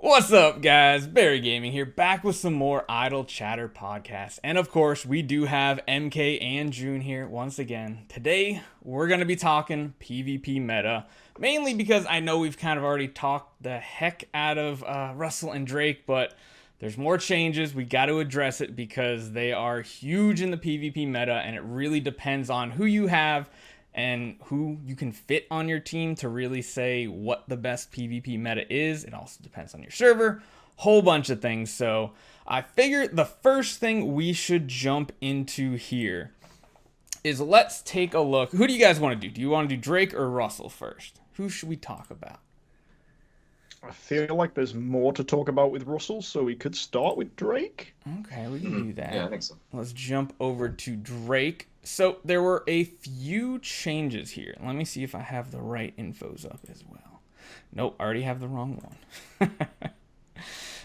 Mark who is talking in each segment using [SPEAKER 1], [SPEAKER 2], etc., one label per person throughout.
[SPEAKER 1] What's up, guys? Barry Gaming here, back with some more Idle Chatter podcasts. And of course, we do have MK and June here once again. Today, we're going to be talking PvP meta, mainly because I know we've kind of already talked the heck out of Russell and Drake, but there's more changes. We got to address it because they are huge in the PvP meta, and it really depends on who you have and who you can fit on your team to really say what the best PvP meta is. It also depends on your server, whole bunch of things. So I figured the first thing we should jump into here is let's take a look. Who do you guys want to do? Do you want to do Drake or Russell first? Who should we talk about?
[SPEAKER 2] I feel like there's more to talk about with Russell, so we could start with Drake.
[SPEAKER 1] Okay, we can do that.
[SPEAKER 3] Yeah, I think so.
[SPEAKER 1] Let's jump over to Drake. So there were a few changes here. Let me see if I have the right infos up as well. Nope, I already have the wrong one.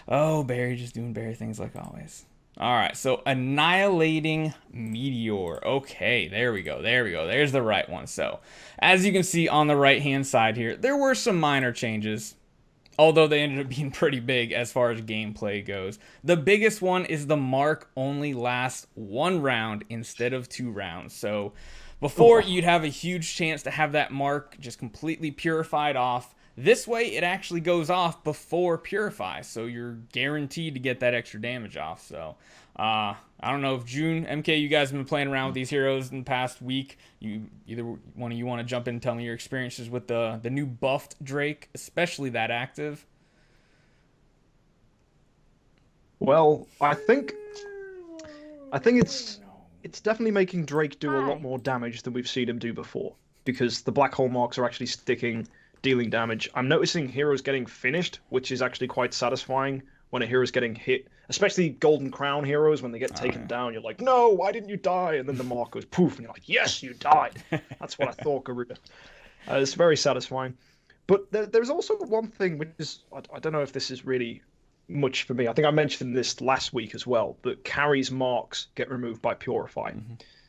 [SPEAKER 1] Oh, Barry just doing Barry things like always. All right, so Annihilating Meteor. Okay, there we go. There's the right one. So as you can see on the right-hand side here, there were some minor changes, although they ended up being pretty big as far as gameplay goes. The biggest one is the mark only lasts 1 round instead of 2 rounds. So before, you'd have a huge chance to have that mark just completely purified off. This way, it actually goes off before purify, so you're guaranteed to get that extra damage off. So I don't know if June, MK, you guys have been playing around with these heroes in the past week. Either one of you want to jump in and tell me your experiences with the new buffed Drake, especially that active?
[SPEAKER 2] Well, I think it's definitely making Drake do a lot more damage than we've seen him do before, because the black hole marks are actually sticking, dealing damage. I'm noticing heroes getting finished, which is actually quite satisfying when a hero's getting hit, especially Golden Crown heroes. When they get taken down, you're like, no, why didn't you die? And then the mark goes poof, and you're like, yes, you died. That's what I thought, Garuda. It's very satisfying. But there's also one thing which is, I don't know if this is really much for me. I think I mentioned this last week as well, that carries marks get removed by Purify.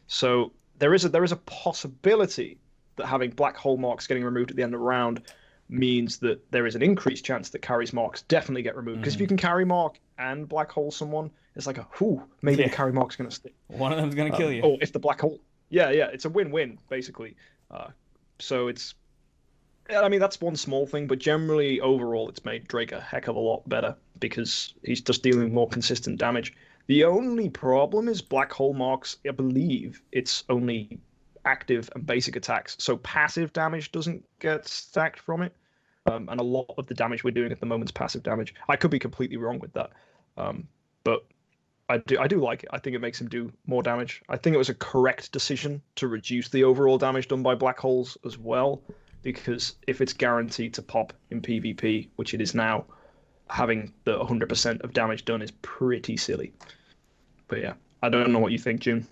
[SPEAKER 2] So there is a possibility that having black hole marks getting removed at the end of the round means that there is an increased chance that carries marks definitely get removed. Because if you can carry mark and black hole someone, it's like maybe the carry mark's going to stick.
[SPEAKER 1] One of them's going to kill you.
[SPEAKER 2] Or if the black hole, yeah, it's a win-win basically. So it's, I mean, that's one small thing, but generally overall it's made Drake a heck of a lot better because he's just dealing more consistent damage. The only problem is black hole marks, I believe it's only active and basic attacks, so passive damage doesn't get stacked from it, and a lot of the damage we're doing at the moment is passive damage. I could be completely wrong with that, but I do like it. I think it makes him do more damage. I think it was a correct decision to reduce the overall damage done by black holes as well, because if it's guaranteed to pop in PvP, which it is now, having the 100% of damage done is pretty silly. But yeah, I don't know what you think, June.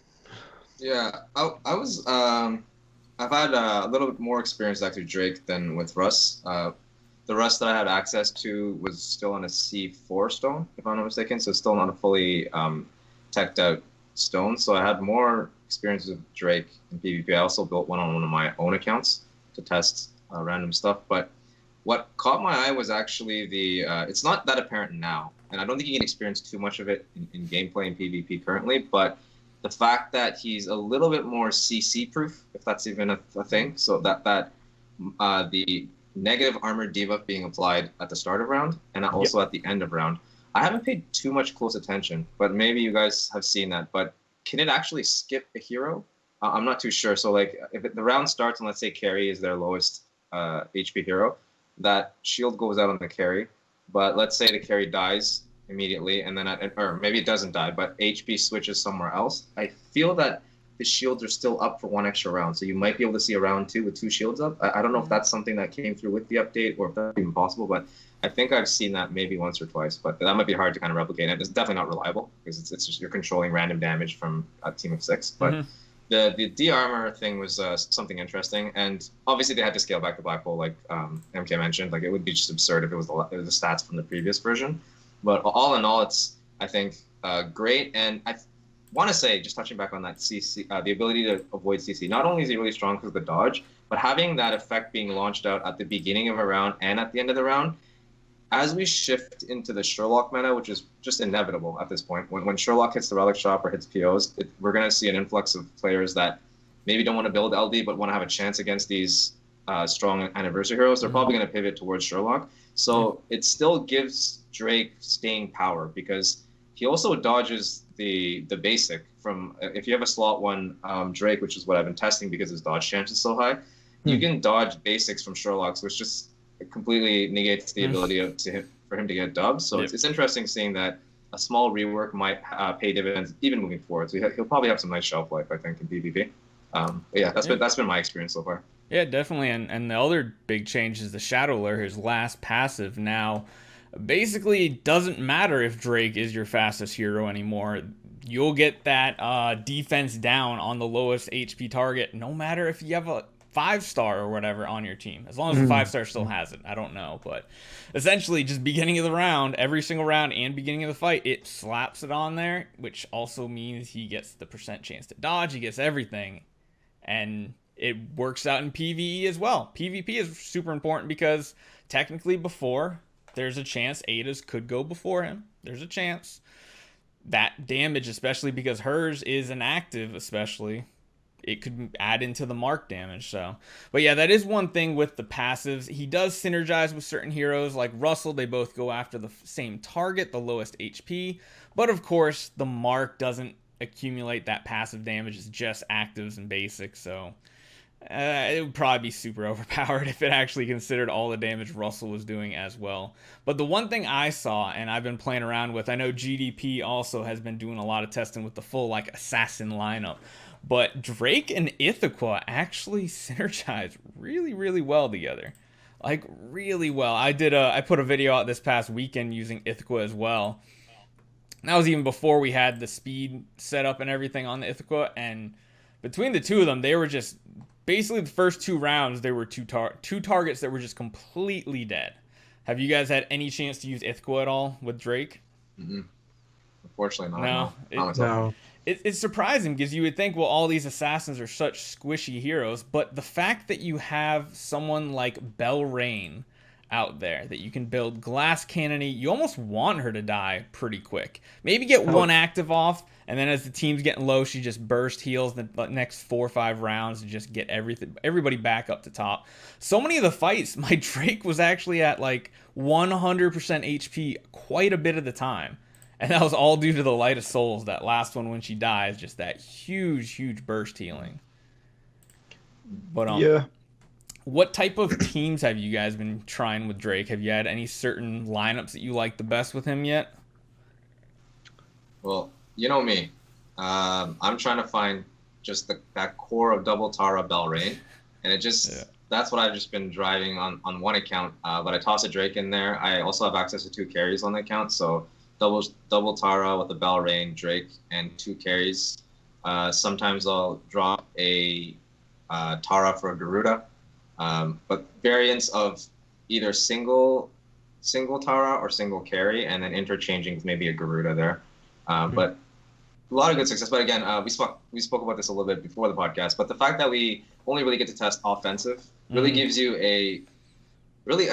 [SPEAKER 3] Yeah, I was I've had a little bit more experience actually with Drake than with Russ. The Russ that I had access to was still on a C4 stone, if I'm not mistaken, so still not a fully teched out stone. So I had more experience with Drake in PvP. I also built one on one of my own accounts to test random stuff. But what caught my eye was actually it's not that apparent now, and I don't think you can experience too much of it in gameplay in PvP currently, but the fact that he's a little bit more CC proof, if that's even a thing, so that the negative armor debuff being applied at the start of round and also at the end of round. I haven't paid too much close attention, but maybe you guys have seen that. But can it actually skip a hero? I'm not too sure. So like if the round starts and let's say carry is their lowest HP hero, that shield goes out on the carry. But let's say the carry dies immediately, and then or maybe it doesn't die, but HP switches somewhere else. I feel that the shields are still up for 1 extra round, so you might be able to see a round 2 with 2 shields up. I don't know if that's something that came through with the update or if that's even possible, but I think I've seen that maybe once or twice. But that might be hard to kind of replicate. It's definitely not reliable because it's just you're controlling random damage from a team of 6. But the de-armor thing was something interesting, and obviously they had to scale back the black hole, like MK mentioned. Like it would be just absurd if it was the stats from the previous version. But all in all, it's, I think, great. And I want to say, just touching back on that CC, the ability to avoid CC, not only is it really strong because of the dodge, but having that effect being launched out at the beginning of a round and at the end of the round, as we shift into the Sherlock meta, which is just inevitable at this point, when Sherlock hits the relic shop or hits POs, we're going to see an influx of players that maybe don't want to build LD but want to have a chance against these strong anniversary heroes. They're probably going to pivot towards Sherlock. So it still gives Drake staying power because he also dodges the basic from if you have a slot one Drake, which is what I've been testing because his dodge chance is so high. You can dodge basics from Sherlocks, which just completely negates the ability for him to get dubs. So it's interesting seeing that a small rework might pay dividends even moving forward. So he'll probably have some nice shelf life, I think, in PvP. Yeah, that's been my experience so far.
[SPEAKER 1] Yeah, definitely. And the other big change is the Shadowler, his last passive now basically doesn't matter if Drake is your fastest hero anymore. You'll get that defense down on the lowest HP target, no matter if you have a 5-star or whatever on your team. As long as the 5-star still has it. I don't know. But essentially, just beginning of the round, every single round and beginning of the fight, it slaps it on there, which also means he gets the percent chance to dodge. He gets everything. And it works out in PvE as well. PvP is super important because technically before, there's a chance Ada's could go before him. There's a chance. That damage, especially because hers is an active, especially, it could add into the mark damage. So, but yeah, that is one thing with the passives. He does synergize with certain heroes like Russell. They both go after the same target, the lowest HP. But of course, the mark doesn't accumulate that passive damage. It's just actives and basics. So it would probably be super overpowered if it actually considered all the damage Russell was doing as well. But the one thing I saw, and I've been playing around with, I know GDP also has been doing a lot of testing with the full like assassin lineup. But Drake and Ithaca actually synergize really, really well together. Like, really well. I put a video out this past weekend using Ithaca as well. And that was even before we had the speed set up and everything on the Ithaca. And between the two of them, they were just... Basically, the first 2 rounds, there were two targets that were just completely dead. Have you guys had any chance to use Ithaca at all with Drake?
[SPEAKER 3] Mm-hmm. Unfortunately
[SPEAKER 1] not.
[SPEAKER 3] No.
[SPEAKER 1] It's surprising because you would think, well, all these assassins are such squishy heroes, but the fact that you have someone like Belrain out there that you can build glass cannony, you almost want her to die pretty quick. Maybe get one active off, and then as the team's getting low, she just burst heals the next 4 or 5 rounds to just get everybody back up to top. So many of the fights, my Drake was actually at like 100% HP quite a bit of the time. And that was all due to the Light of Souls, that last one when she dies, just that huge, huge burst healing. But
[SPEAKER 2] yeah.
[SPEAKER 1] What type of teams have you guys been trying with Drake? Have you had any certain lineups that you like the best with him yet?
[SPEAKER 3] Well, you know me. I'm trying to find just that core of double Tara Belrain. And it just that's what I've just been driving on one account. But I toss a Drake in there. I also have access to 2 carries on the account, so double Tara with a Belrain, Drake, and 2 carries. Sometimes I'll drop a Tara for a Garuda. But variants of either single Tara or single carry, and then interchanging with maybe a Garuda there. But a lot of good success. But again, we spoke about this a little bit before the podcast. But the fact that we only really get to test offensive really gives you a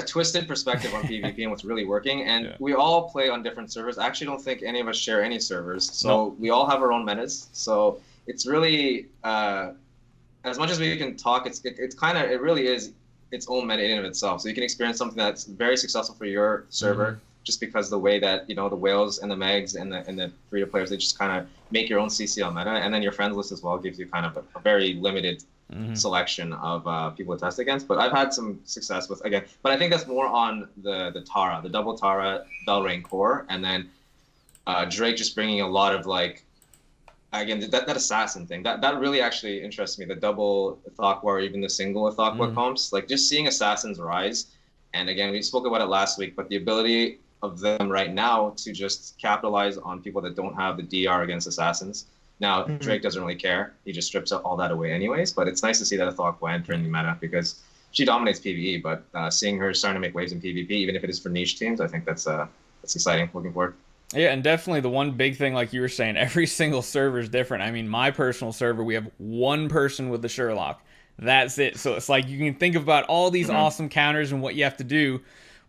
[SPEAKER 3] twisted perspective on PvP and what's really working. And we all play on different servers. I actually don't think any of us share any servers. So we all have our own metas. So it's really as much as we can talk, it really is its own meta in and of itself. So you can experience something that's very successful for your server just because the way that, the whales and the megs and the free to players, they just kind of make your own CCL meta. And then your friends list as well gives you kind of a very limited selection of people to test against. But I've had some success with, again, but I think that's more on the Tara, the double Tara Belrain core. And then Drake just bringing a lot of again, that assassin thing, that really actually interests me. The double Thakwa or even the single Thakwa comps, just seeing assassins rise. And again, we spoke about it last week, but the ability of them right now to just capitalize on people that don't have the DR against assassins. Now, Drake doesn't really care. He just strips all that away anyways, but it's nice to see that Thakwa enter in the meta because she dominates PvE, but seeing her starting to make waves in PvP, even if it is for niche teams, I think that's exciting. Looking forward.
[SPEAKER 1] Yeah, and definitely the one big thing, like you were saying, every single server is different. I mean, my personal server, we have one person with the Sherlock. That's it. So it's like you can think about all these awesome counters and what you have to do.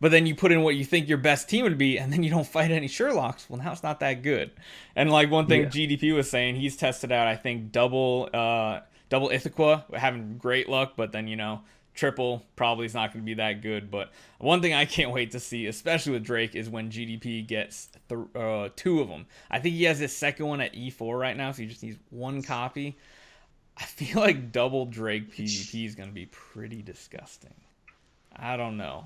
[SPEAKER 1] But then you put in what you think your best team would be, and then you don't fight any Sherlocks. Well, now it's not that good. And like one thing GDP was saying, he's tested out, I think, double Ithaca, having great luck, but then, triple probably is not going to be that good. But one thing I can't wait to see, especially with Drake, is when GDP gets 2 of them. I think he has his second one at E4 right now, so he just needs 1 copy. I feel like double Drake PvP is going to be pretty disgusting. I don't know.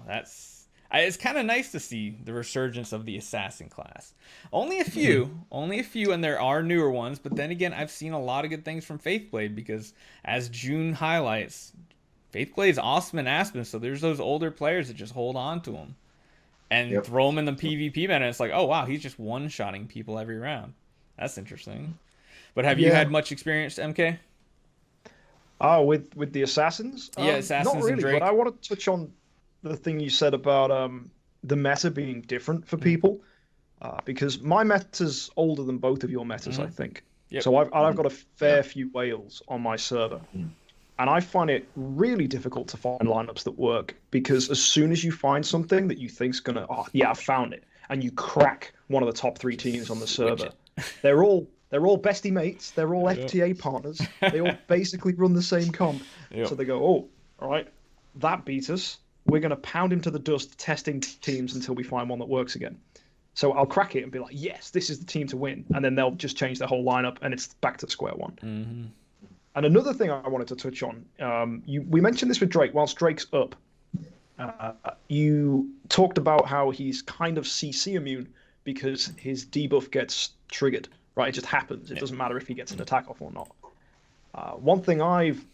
[SPEAKER 1] It's kind of nice to see the resurgence of the assassin class. Only a few, and there are newer ones. But then again, I've seen a lot of good things from Faithblade because, as June highlights, Faithblade's awesome in Aspen. So there's those older players that just hold on to him and throw them in the PvP meta. And it's like, oh wow, he's just one-shotting people every round. That's interesting. But have you had much experience, MK?
[SPEAKER 2] Oh, with the assassins?
[SPEAKER 1] Yeah, assassins
[SPEAKER 2] not really,
[SPEAKER 1] and Drake.
[SPEAKER 2] but I want to touch on the thing you said about the meta being different for people, because my meta's older than both of your metas, I think.
[SPEAKER 1] Yep.
[SPEAKER 2] So I've got a fair few whales on my server, and I find it really difficult to find lineups that work because as soon as you find something that you think's gonna, I found it, and you crack one of the top 3 teams on the server, they're all bestie mates. They're all FTA partners. They all basically run the same comp. So they go, oh, all right, that beat us. We're going to pound him to the dust, testing teams until we find one that works again. So I'll crack it and be like, yes, this is the team to win. And then they'll just change their whole lineup, and it's back to square one.
[SPEAKER 1] Mm-hmm.
[SPEAKER 2] And another thing I wanted to touch on, we mentioned this with Drake. Whilst Drake's up, you talked about how he's kind of CC immune because his debuff gets triggered. Right, it just happens. It doesn't matter if he gets an attack off or not. One thing I've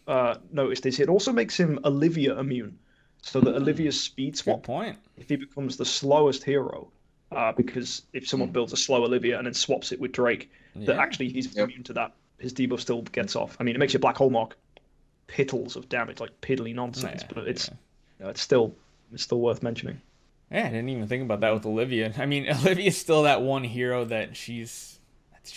[SPEAKER 2] noticed is it also makes him Olivia immune, so that Olivia's speed swap.
[SPEAKER 1] Good point.
[SPEAKER 2] If he becomes the slowest hero, because if someone builds a slow Olivia and then swaps it with Drake, that actually he's immune to that. His debuff still gets off. I mean, it makes your Black Hole Mark piddles of damage, like piddly nonsense, but it's still worth mentioning.
[SPEAKER 1] Yeah, I didn't even think about that with Olivia. I mean, Olivia's still that one hero that she's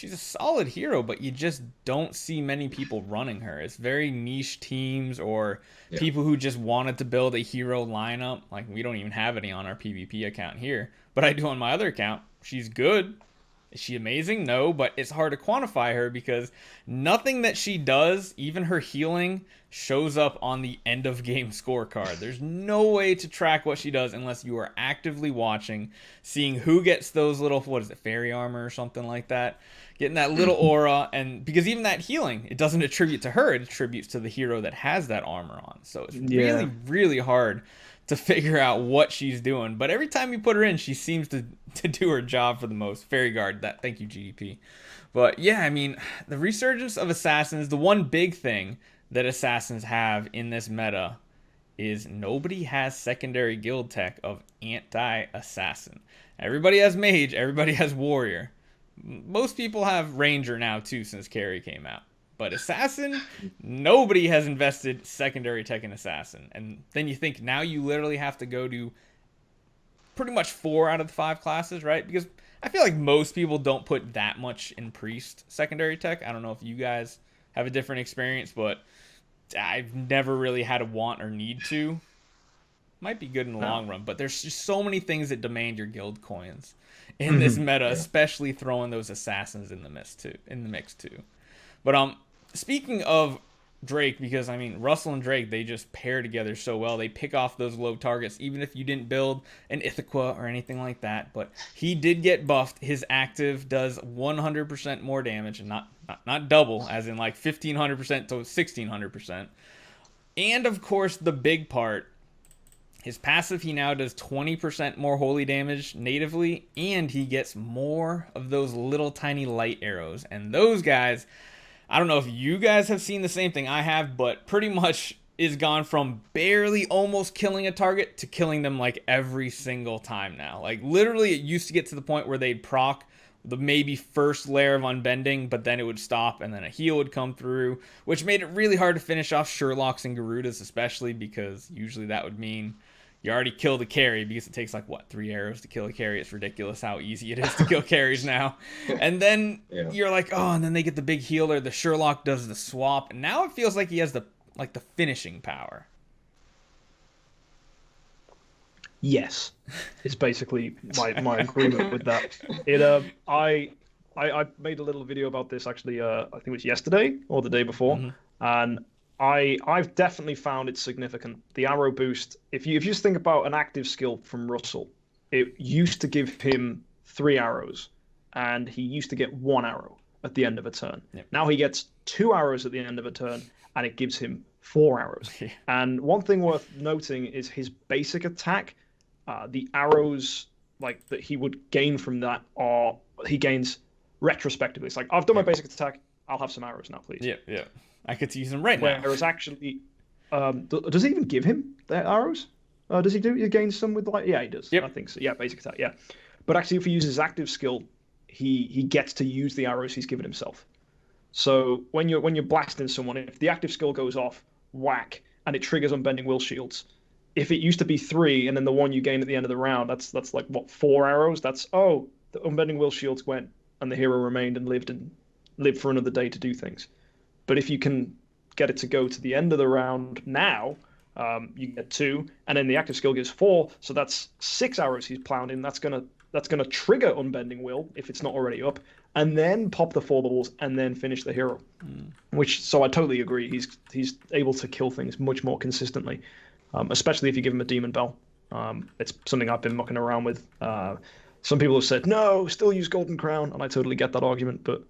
[SPEAKER 1] a solid hero, but you just don't see many people running her. It's very niche teams or people who just wanted to build a hero lineup. Like, we don't even have any on our PvP account here, but I do on my other account. She's good. Is she amazing? No, but it's hard to quantify her because nothing that she does, even her healing, shows up on the end of game scorecard. There's no way to track what she does unless you are actively watching, seeing who gets those little, fairy armor or something like that, getting that little aura. And because even that healing, it doesn't attribute to her, it attributes to the hero that has that armor on. So it's really, really hard to figure out what she's doing. But every time you put her in, she seems to do her job for the most. Fairy Guard, thank you, GDP. But yeah, I mean, the resurgence of assassins, the one big thing that assassins have in this meta is nobody has secondary guild tech of anti-assassin. Everybody has mage, everybody has warrior. Most people have ranger now too since carry came out. But assassin, nobody has invested secondary tech in assassin. And then you think now you literally have to go to pretty much 4 out of the 5 classes, right? Because I feel like most people don't put that much in priest secondary tech. I don't know if you guys have a different experience, but I've never really had a want or need to. Might be good in the long run, but there's just so many things that demand your guild coins in this meta, especially throwing those assassins in the mix too. But speaking of Drake, because I mean Russell and Drake, they just pair together so well. They pick off those low targets, even if you didn't build an Ithaca or anything like that. But he did get buffed. His active does 100% more damage, and not double, as in like 1500% to 1600%. And of course, the big part, his passive, he now does 20% more holy damage natively, and he gets more of those little tiny light arrows. And those guys, I don't know if you guys have seen the same thing I have, but pretty much is gone from barely almost killing a target to killing them like every single time now. Like literally it used to get to the point where they'd proc the maybe first layer of unbending, but then it would stop and then a heal would come through, which made it really hard to finish off Sherlocks and Garudas, especially because usually that would mean you already killed a carry, because it takes like, 3 arrows to kill a carry. It's ridiculous how easy it is to kill carries now. And then you're like, oh, and then they get the big healer. The Sherlock does the swap. And now it feels like he has the finishing power.
[SPEAKER 2] Yes, is basically my agreement with that. It I made a little video about this actually. I think it was yesterday or the day before,
[SPEAKER 1] Hmm.
[SPEAKER 2] and I've definitely found it significant. The arrow boost. If you just think about an active skill from Russell, it used to give him 3 arrows, and he used to get 1 arrow at the end of a turn.
[SPEAKER 1] Yep.
[SPEAKER 2] Now he gets 2 arrows at the end of a turn, and it gives him 4 arrows.
[SPEAKER 1] Yeah.
[SPEAKER 2] And one thing worth noting is his basic attack, the arrows like that he would gain from that are he gains retrospectively. It's like I've done my
[SPEAKER 1] Yep.
[SPEAKER 2] basic attack, I'll have some arrows now, please.
[SPEAKER 1] Yeah, yeah. I could use them right now.
[SPEAKER 2] Whereas actually, does he even give him the arrows? Does he do? He gains some with like yeah, he does.
[SPEAKER 1] Yep.
[SPEAKER 2] I think so. Yeah, basic attack. Yeah, but actually, if he uses active skill, he gets to use the arrows he's given himself. So when you're blasting someone, if the active skill goes off, whack, and it triggers unbending will shields. If it used to be 3, and then the one you gain at the end of the round, that's like what 4 arrows. That's the unbending will shields went, and the hero remained and lived for another day to do things. But if you can get it to go to the end of the round now, you get 2, and then the active skill gives 4, so that's 6 arrows he's plowed in. That's gonna trigger unbending will if it's not already up, and then pop the 4 balls and then finish the hero. So I totally agree. He's able to kill things much more consistently, especially if you give him a demon bell. It's something I've been mucking around with. Some people have said no, still use golden crown, and I totally get that argument, but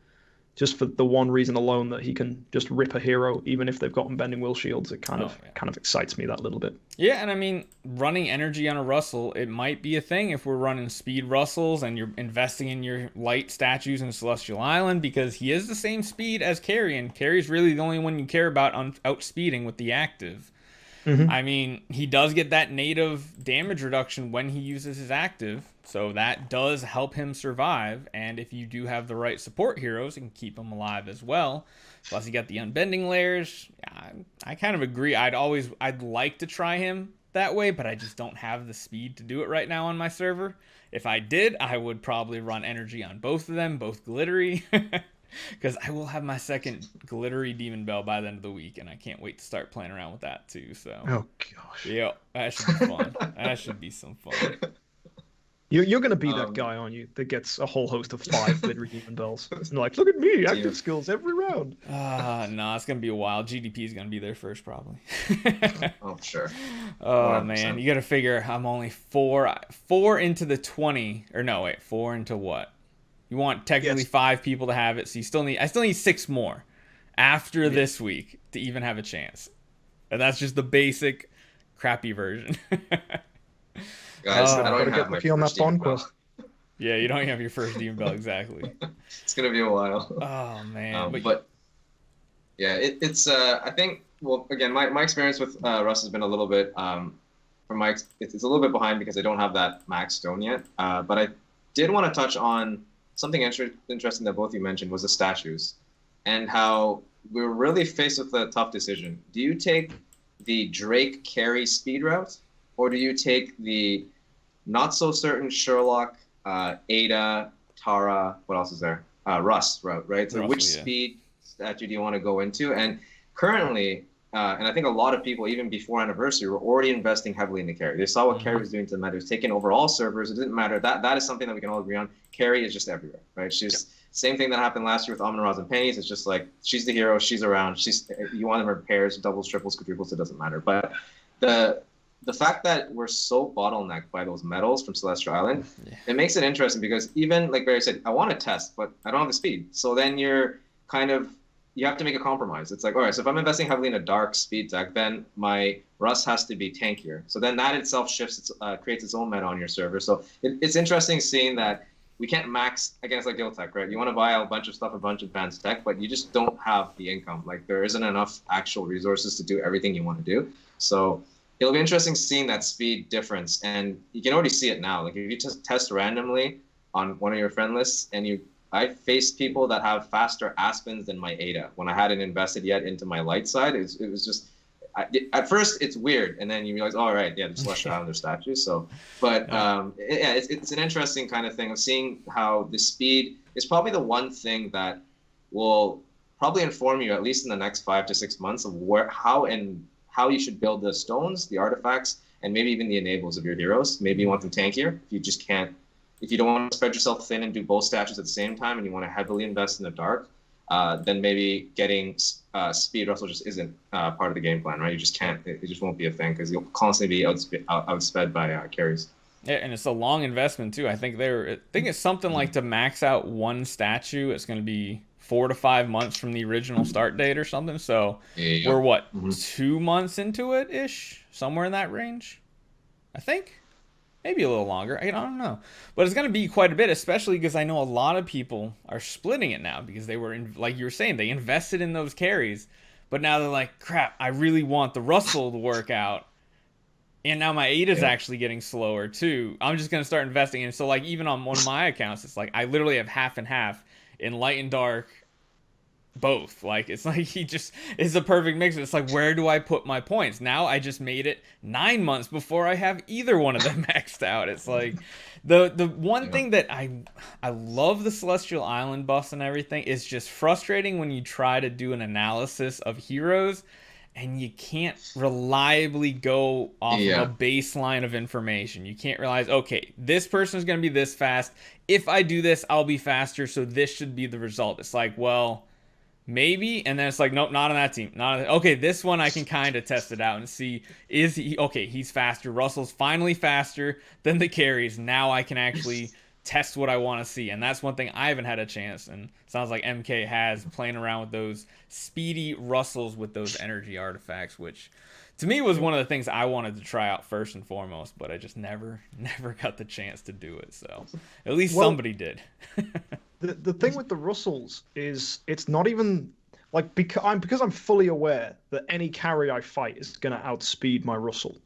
[SPEAKER 2] just for the one reason alone that he can just rip a hero, even if they've got unbending will shields, it kind of excites me that little bit.
[SPEAKER 1] Yeah, and I mean, running energy on a Russell, it might be a thing if we're running speed Russells and you're investing in your light statues in Celestial Island, because he is the same speed as Carry, and Carry's really the only one you care about on outspeeding with the active. I mean, he does get that native damage reduction when he uses his active, so that does help him survive. And if you do have the right support heroes, it can keep him alive as well. Plus, you got the unbending layers. I kind of agree. I'd like to try him that way, but I just don't have the speed to do it right now on my server. If I did, I would probably run energy on both of them, both glittery. Because I will have my second glittery demon bell by the end of the week, and I can't wait to start playing around with that too. So,
[SPEAKER 2] oh gosh,
[SPEAKER 1] yeah, that should be fun. That should be some fun.
[SPEAKER 2] You're going to be that guy, aren't you, that gets a whole host of 5 glittery demon bells? And like, look at me, active skills every round.
[SPEAKER 1] No, it's gonna be a while. GDP is gonna be there first, probably.
[SPEAKER 3] Oh, sure.
[SPEAKER 1] Oh
[SPEAKER 3] 100%.
[SPEAKER 1] man, you gotta figure I'm only four into the 20, or no, wait, 4 into what? You want technically 5 people to have it, so I still need 6 more after this week to even have a chance. And that's just the basic crappy version.
[SPEAKER 3] Guys, I don't
[SPEAKER 2] gotta
[SPEAKER 3] even
[SPEAKER 2] get
[SPEAKER 3] have my
[SPEAKER 2] lucky on that
[SPEAKER 3] first demon
[SPEAKER 2] Bond
[SPEAKER 3] bell.
[SPEAKER 2] quest.
[SPEAKER 1] Yeah, you don't even have your first demon bell exactly.
[SPEAKER 3] It's gonna be a while.
[SPEAKER 1] Oh man.
[SPEAKER 3] But yeah, it's I think, well, again, my experience with Russ has been a little bit it's a little bit behind because I don't have that max stone yet. But I did want to touch on something interesting that both of you mentioned was the statues, and how we're really faced with a tough decision. Do you take the Drake carry speed route, or do you take the not so certain Sherlock, Ada, Tara, what else is there? Russ route, right? So
[SPEAKER 1] Russell,
[SPEAKER 3] which
[SPEAKER 1] yeah.
[SPEAKER 3] speed statue do you want to go into? And currently, and I think a lot of people, even before Anniversary, were already investing heavily in the carry. They saw what carry was doing to the meta. It was taking over all servers. It didn't matter. That is something that we can all agree on. Carry is just everywhere, right? She's same thing that happened last year with Amon Ra's and Pennies. It's just like, she's the hero. She's around. You want them in pairs, doubles, triples, quadruples. It doesn't matter. But the fact that we're so bottlenecked by those medals from Celestial Island, it makes it interesting, because even like Barry said, I want to test, but I don't have the speed. So then you have to make a compromise. It's like, all right, so if I'm investing heavily in a dark speed deck, then my Russ has to be tankier. So then that itself creates its own meta on your server. So it's interesting seeing that we can't max against like Guild Tech, right? You want to buy a bunch of stuff, a bunch of advanced tech, but you just don't have the income. Like, there isn't enough actual resources to do everything you want to do. So it'll be interesting seeing that speed difference. And you can already see it now. Like, if you just test randomly on one of your friend lists, and I faced people that have faster Aspens than my Ada when I hadn't invested yet into my light side. It was just, at first it's weird, and then you realize, all right, yeah, the Celestial Islander statues. So, but it's an interesting kind of thing of seeing how the speed is probably the one thing that will probably inform you, at least in the next 5 to 6 months, of how you should build the stones, the artifacts, and maybe even the enables of your heroes. Maybe you want them tankier. If you don't want to spread yourself thin and do both statues at the same time, and you want to heavily invest in the dark, then maybe getting speed Russell just isn't part of the game plan, right? You just can't. It just won't be a thing because you'll constantly be outsped by carries.
[SPEAKER 1] Yeah, and it's a long investment too. I think it's something like to max out one statue, it's going to be 4 to 5 months from the original start date or something. So we're what, 2 months into it ish, somewhere in that range, I think. Maybe a little longer. I don't know. But it's going to be quite a bit, especially because I know a lot of people are splitting it now because they were, like you were saying, they invested in those carries. But now they're like, crap, I really want the Russell to work out. And now my Ada's actually getting slower too. I'm just going to start investing in. So like even on one of my accounts, it's like I literally have half and half in light and dark. Both. Like it's like he just is a perfect mix. It's like, where do I put my points? Now I just made it 9 months before I have either one of them maxed out. It's like the one thing that I love the Celestial Island buffs and everything. It's just frustrating when you try to do an analysis of heroes and you can't reliably go off of a baseline of information. You can't realize, okay, this person is going to be this fast. If I do this, I'll be faster. So this should be the result. It's like, well, maybe, and then it's like, nope, not on that team. Okay, this one I can kind of test it out and see, is he, okay, he's faster. Russell's finally faster than the carries. Now I can actually test what I want to see. And that's one thing I haven't had a chance, and sounds like MK has, playing around with those speedy Russells with those energy artifacts, which to me was one of the things I wanted to try out first and foremost, but I just never got the chance to do it. So at least somebody did.
[SPEAKER 2] The thing with the Russells is it's not even like because I'm fully aware that any carry I fight is going to outspeed my Russell.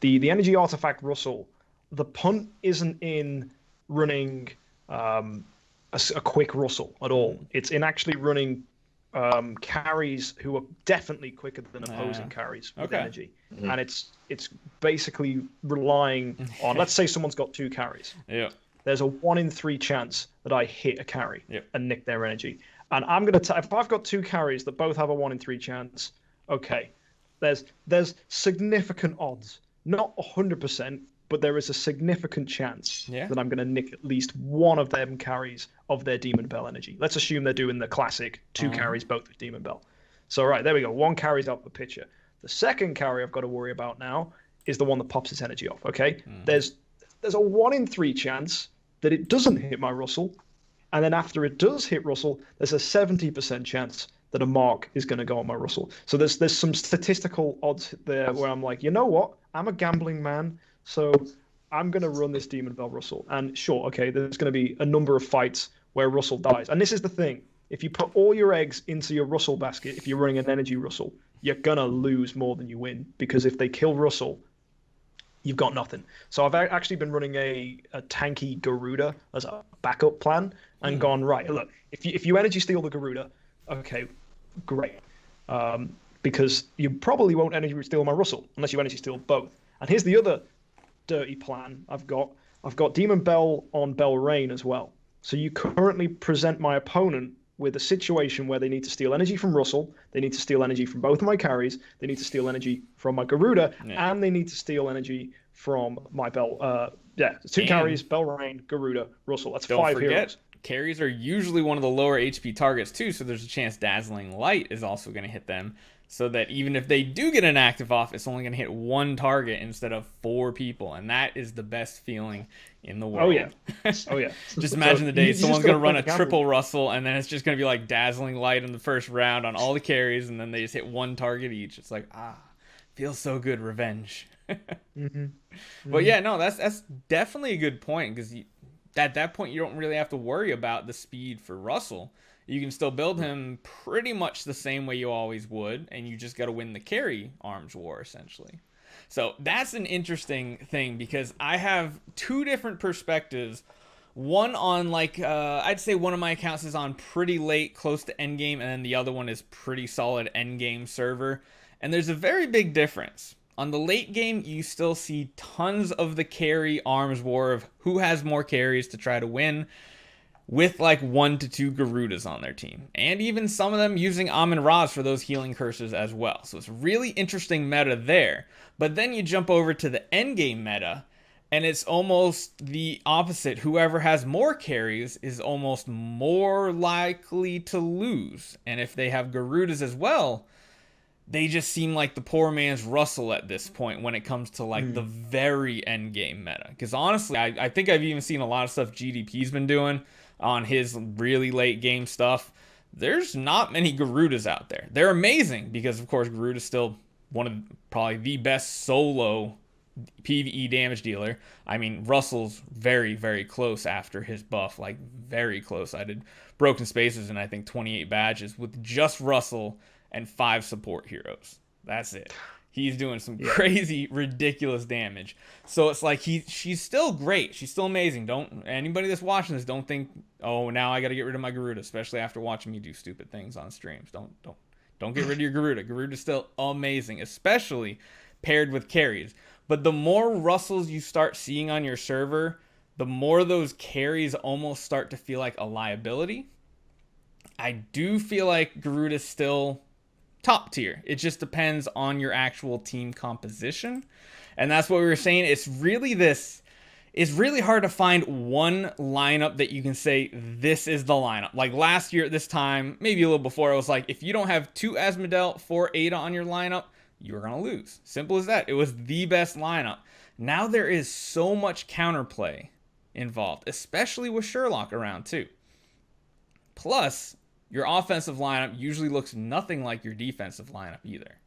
[SPEAKER 2] The energy artifact Russell, the punt isn't in running a quick Russell at all. It's in actually running carries who are definitely quicker than opposing carries with energy, and it's basically relying on, let's say someone's got 2 carries.
[SPEAKER 1] Yeah.
[SPEAKER 2] There's a 1 in 3 chance that I hit a carry and nick their energy. And I'm going to if I've got 2 carries that both have a 1 in 3 chance, okay, there's significant odds, not 100%, but there is a significant chance that I'm going to nick at least one of them carries of their Demon Bell energy. Let's assume they're doing the classic 2 carries both with Demon Bell. So right, there we go. 1 carry's out the picture. The second carry I've got to worry about now is the one that pops its energy off. Okay, there's a 1 in 3 chance that it doesn't hit my Russell, and then after it does hit Russell, there's a 70% chance that a mark is going to go on my Russell. So there's some statistical odds there where I'm like, you know what? I'm a gambling man, so I'm going to run this Demon Bell Russell. And sure, okay, there's going to be a number of fights where Russell dies. And this is the thing. If you put all your eggs into your Russell basket, if you're running an energy Russell, you're going to lose more than you win. Because if they kill Russell, you've got nothing. So I've actually been running a tanky Garuda as a backup plan and gone, right, look, if you energy steal the Garuda, okay, great. Because you probably won't energy steal my Russell unless you energy steal both. And here's the other dirty plan I've got. I've got Demon Bell on Bell Rain as well. So you currently present my opponent with a situation where they need to steal energy from Russell, they need to steal energy from both of my carries, they need to steal energy from my Garuda, and they need to steal energy from my Bell. 2 carries, Bell Rain, Garuda, Russell. That's 5 heroes.
[SPEAKER 1] Carries are usually one of the lower HP targets too, so there's a chance Dazzling Light is also going to hit them, so that even if they do get an active off, it's only going to hit 1 target instead of 4 people, and that is the best feeling in the world.
[SPEAKER 2] Oh yeah.
[SPEAKER 1] Just imagine the day someone's going to run a triple Russell, and then it's just going to be like Dazzling Light in the first round on all the carries, and then they just hit 1 target each. It's like, feels so good, revenge. But yeah, no, that's definitely a good point, because at that point you don't really have to worry about the speed for Russell. You can still build him pretty much the same way you always would, and you just got to win the carry arms war, essentially. So that's an interesting thing, because I have 2 different perspectives. One on, like, I'd say one of my accounts is on pretty late, close to endgame, and then the other one is pretty solid endgame server. And there's a very big difference. On the late game, you still see tons of the carry arms war of who has more carries to try to win. with like 1 to 2 Garudas on their team. And even some of them using Amun-Ra's for those healing curses as well. So it's really interesting meta there. But then you jump over to the endgame meta, and it's almost the opposite. Whoever has more carries is almost more likely to lose. And if they have Garudas as well, they just seem like the poor man's Russell at this point when it comes to like the very end game meta. Because honestly, I think I've even seen a lot of stuff GDP's been doing on his really late game stuff. There's not many Garudas out there. They're amazing because, of course, Garuda's still one of probably the best solo PvE damage dealer. I mean, Russell's very, very close after his buff, like very close. I did Broken Spaces and I think 28 badges with just Russell and 5 support heroes. That's it. He's doing some crazy, ridiculous damage. So it's like she's still great. She's still amazing. Don't anybody that's watching this don't think, oh, now I got to get rid of my Garuda, especially after watching me do stupid things on streams. Don't get rid of your Garuda. Garuda's still amazing, especially paired with carries. But the more Russells you start seeing on your server, the more those carries almost start to feel like a liability. I do feel like Garuda's still top tier. It just depends on your actual team composition. And that's what we were saying. It's really hard to find one lineup that you can say, this is the lineup. Like last year at this time, maybe a little before, it was like, if you don't have 2 Asmodel, 4 Ada on your lineup, you're going to lose. Simple as that. It was the best lineup. Now there is so much counterplay involved, especially with Sherlock around too. Plus, your offensive lineup usually looks nothing like your defensive lineup either.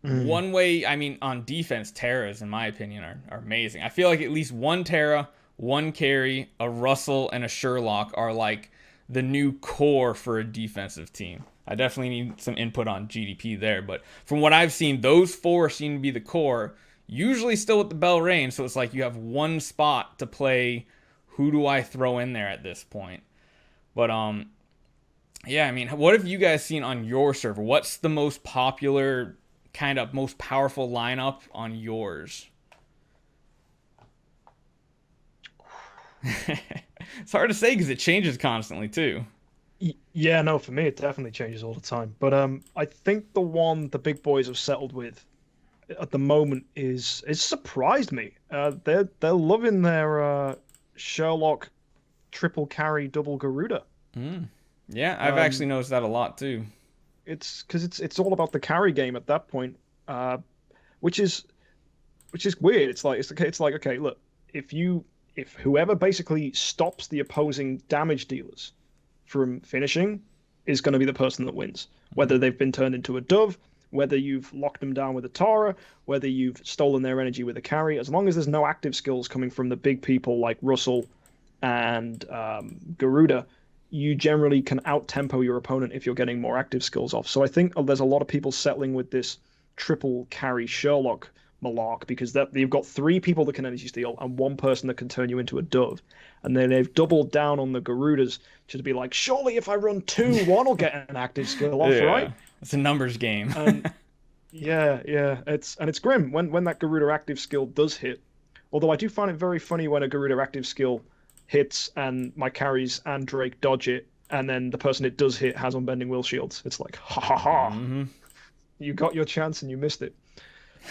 [SPEAKER 1] One way, I mean, on defense, Terras, in my opinion, are amazing. I feel like at least one Terra, one carry, a Russell, and a Sherlock are like the new core for a defensive team. I definitely need some input on GDP there, but from what I've seen, those 4 seem to be the core, usually still with the Bell Rain, so it's like you have one spot to play, who do I throw in there at this point? But, yeah, I mean, what have you guys seen on your server? What's the most popular, kind of most powerful lineup on yours? It's hard to say because it changes constantly too.
[SPEAKER 2] Yeah, no, for me it definitely changes all the time. But I think the one the big boys have settled with at the moment is it's surprised me. They're loving their Sherlock triple carry double Garuda.
[SPEAKER 1] Yeah, I've actually noticed that a lot too.
[SPEAKER 2] It's because it's all about the carry game at that point, which is weird. It's like okay, look, if whoever basically stops the opposing damage dealers from finishing is going to be the person that wins. Whether they've been turned into a dove, whether you've locked them down with a Tara, whether you've stolen their energy with a carry, as long as there's no active skills coming from the big people like Russell and Garuda, you generally can out-tempo your opponent if you're getting more active skills off. So I think there's a lot of people settling with this triple carry Sherlock malark because you've got 3 people that can energy steal and 1 person that can turn you into a dove. And then they've doubled down on the Garudas to be like, surely if I run 2, 1 will get an active skill off, right?
[SPEAKER 1] It's a numbers game.
[SPEAKER 2] Yeah, it's grim when that Garuda active skill does hit. Although I do find it very funny when a Garuda active skill hits and my carries and Drake dodge it, and then the person it does hit has unbending will shields. It's like, ha ha ha. You got your chance and you missed it.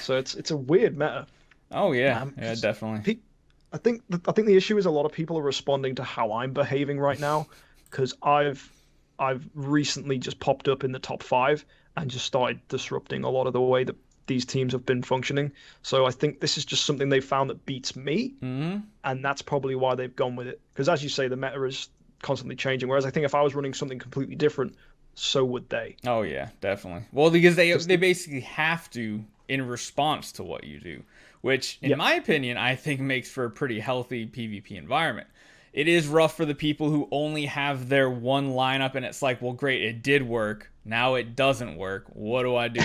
[SPEAKER 2] So it's a weird meta.
[SPEAKER 1] Oh yeah, definitely.
[SPEAKER 2] I think the issue is a lot of people are responding to how I'm behaving right now, because I've recently just popped up in the top 5 and just started disrupting a lot of the way that these teams have been functioning. So I think this is just something they found that beats me, and that's probably why they've gone with it. Because as you say, the meta is constantly changing. Whereas I think if I was running something completely different, so would they.
[SPEAKER 1] Oh yeah, definitely. Well, because they basically have to in response to what you do, which in my opinion, I think makes for a pretty healthy PvP environment. It is rough for the people who only have their one lineup and it's like, well, great, it did work. Now it doesn't work. What do I do?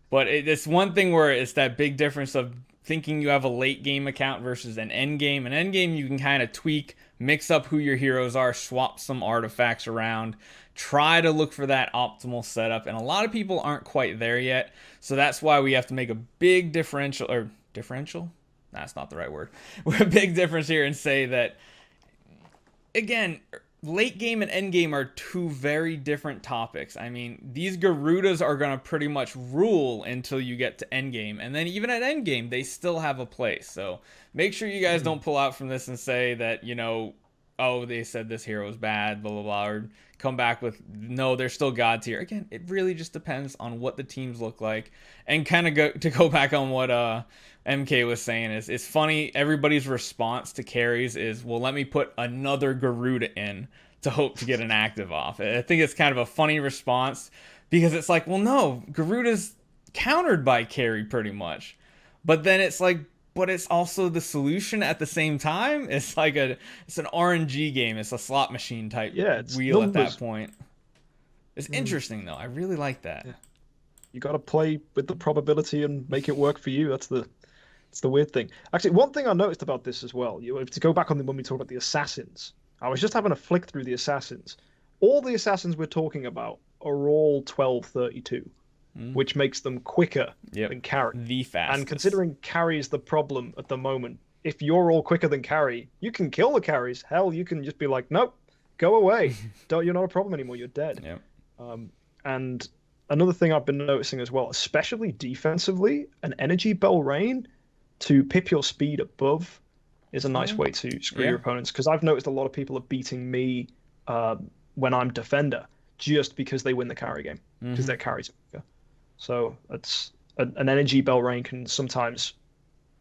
[SPEAKER 1] But it's one thing where it's that big difference of thinking you have a late game account versus an end game. An end game, you can kind of tweak, mix up who your heroes are, swap some artifacts around, try to look for that optimal setup. And a lot of people aren't quite there yet. So that's why we have to make a big differential? That's not the right word. A big difference here and say that again, late game and end game are two very different topics. I mean, these Garudas are going to pretty much rule until you get to end game. And then even at end game, they still have a place. So make sure you guys don't pull out from this and say that, you know, oh, they said this hero is bad, blah, blah, blah, or come back with, no, they're still God tier. Again, it really just depends on what the teams look like. And kind of go back on what MK was saying is, it's funny, everybody's response to carries is, well, let me put another Garuda in to hope to get an active off. I think it's kind of a funny response because it's like, well, no, Garuda's countered by carry pretty much. But then it's like, but it's also the solution at the same time. It's like it's an RNG game. It's a slot machine type wheel numbers. At that point. It's interesting though. I really like that.
[SPEAKER 2] Yeah. You got to play with the probability and make it work for you. That's the weird thing. Actually, one thing I noticed about this as well, to go back on when we talk about the assassins, I was just having a flick through the assassins. All the assassins we're talking about are all 1232. Which makes them quicker than carry.
[SPEAKER 1] The fastest.
[SPEAKER 2] And considering carry is the problem at the moment, if you're all quicker than carry, you can kill the carries. Hell, you can just be like, nope, go away. You're not a problem anymore. You're dead.
[SPEAKER 1] Yep.
[SPEAKER 2] And another thing I've been noticing as well, especially defensively, an energy bell rain to pip your speed above is a nice way to screw your opponents. Because I've noticed a lot of people are beating me when I'm defender just because they win the carry game, because their carries are quicker. So it's an energy bell rain can sometimes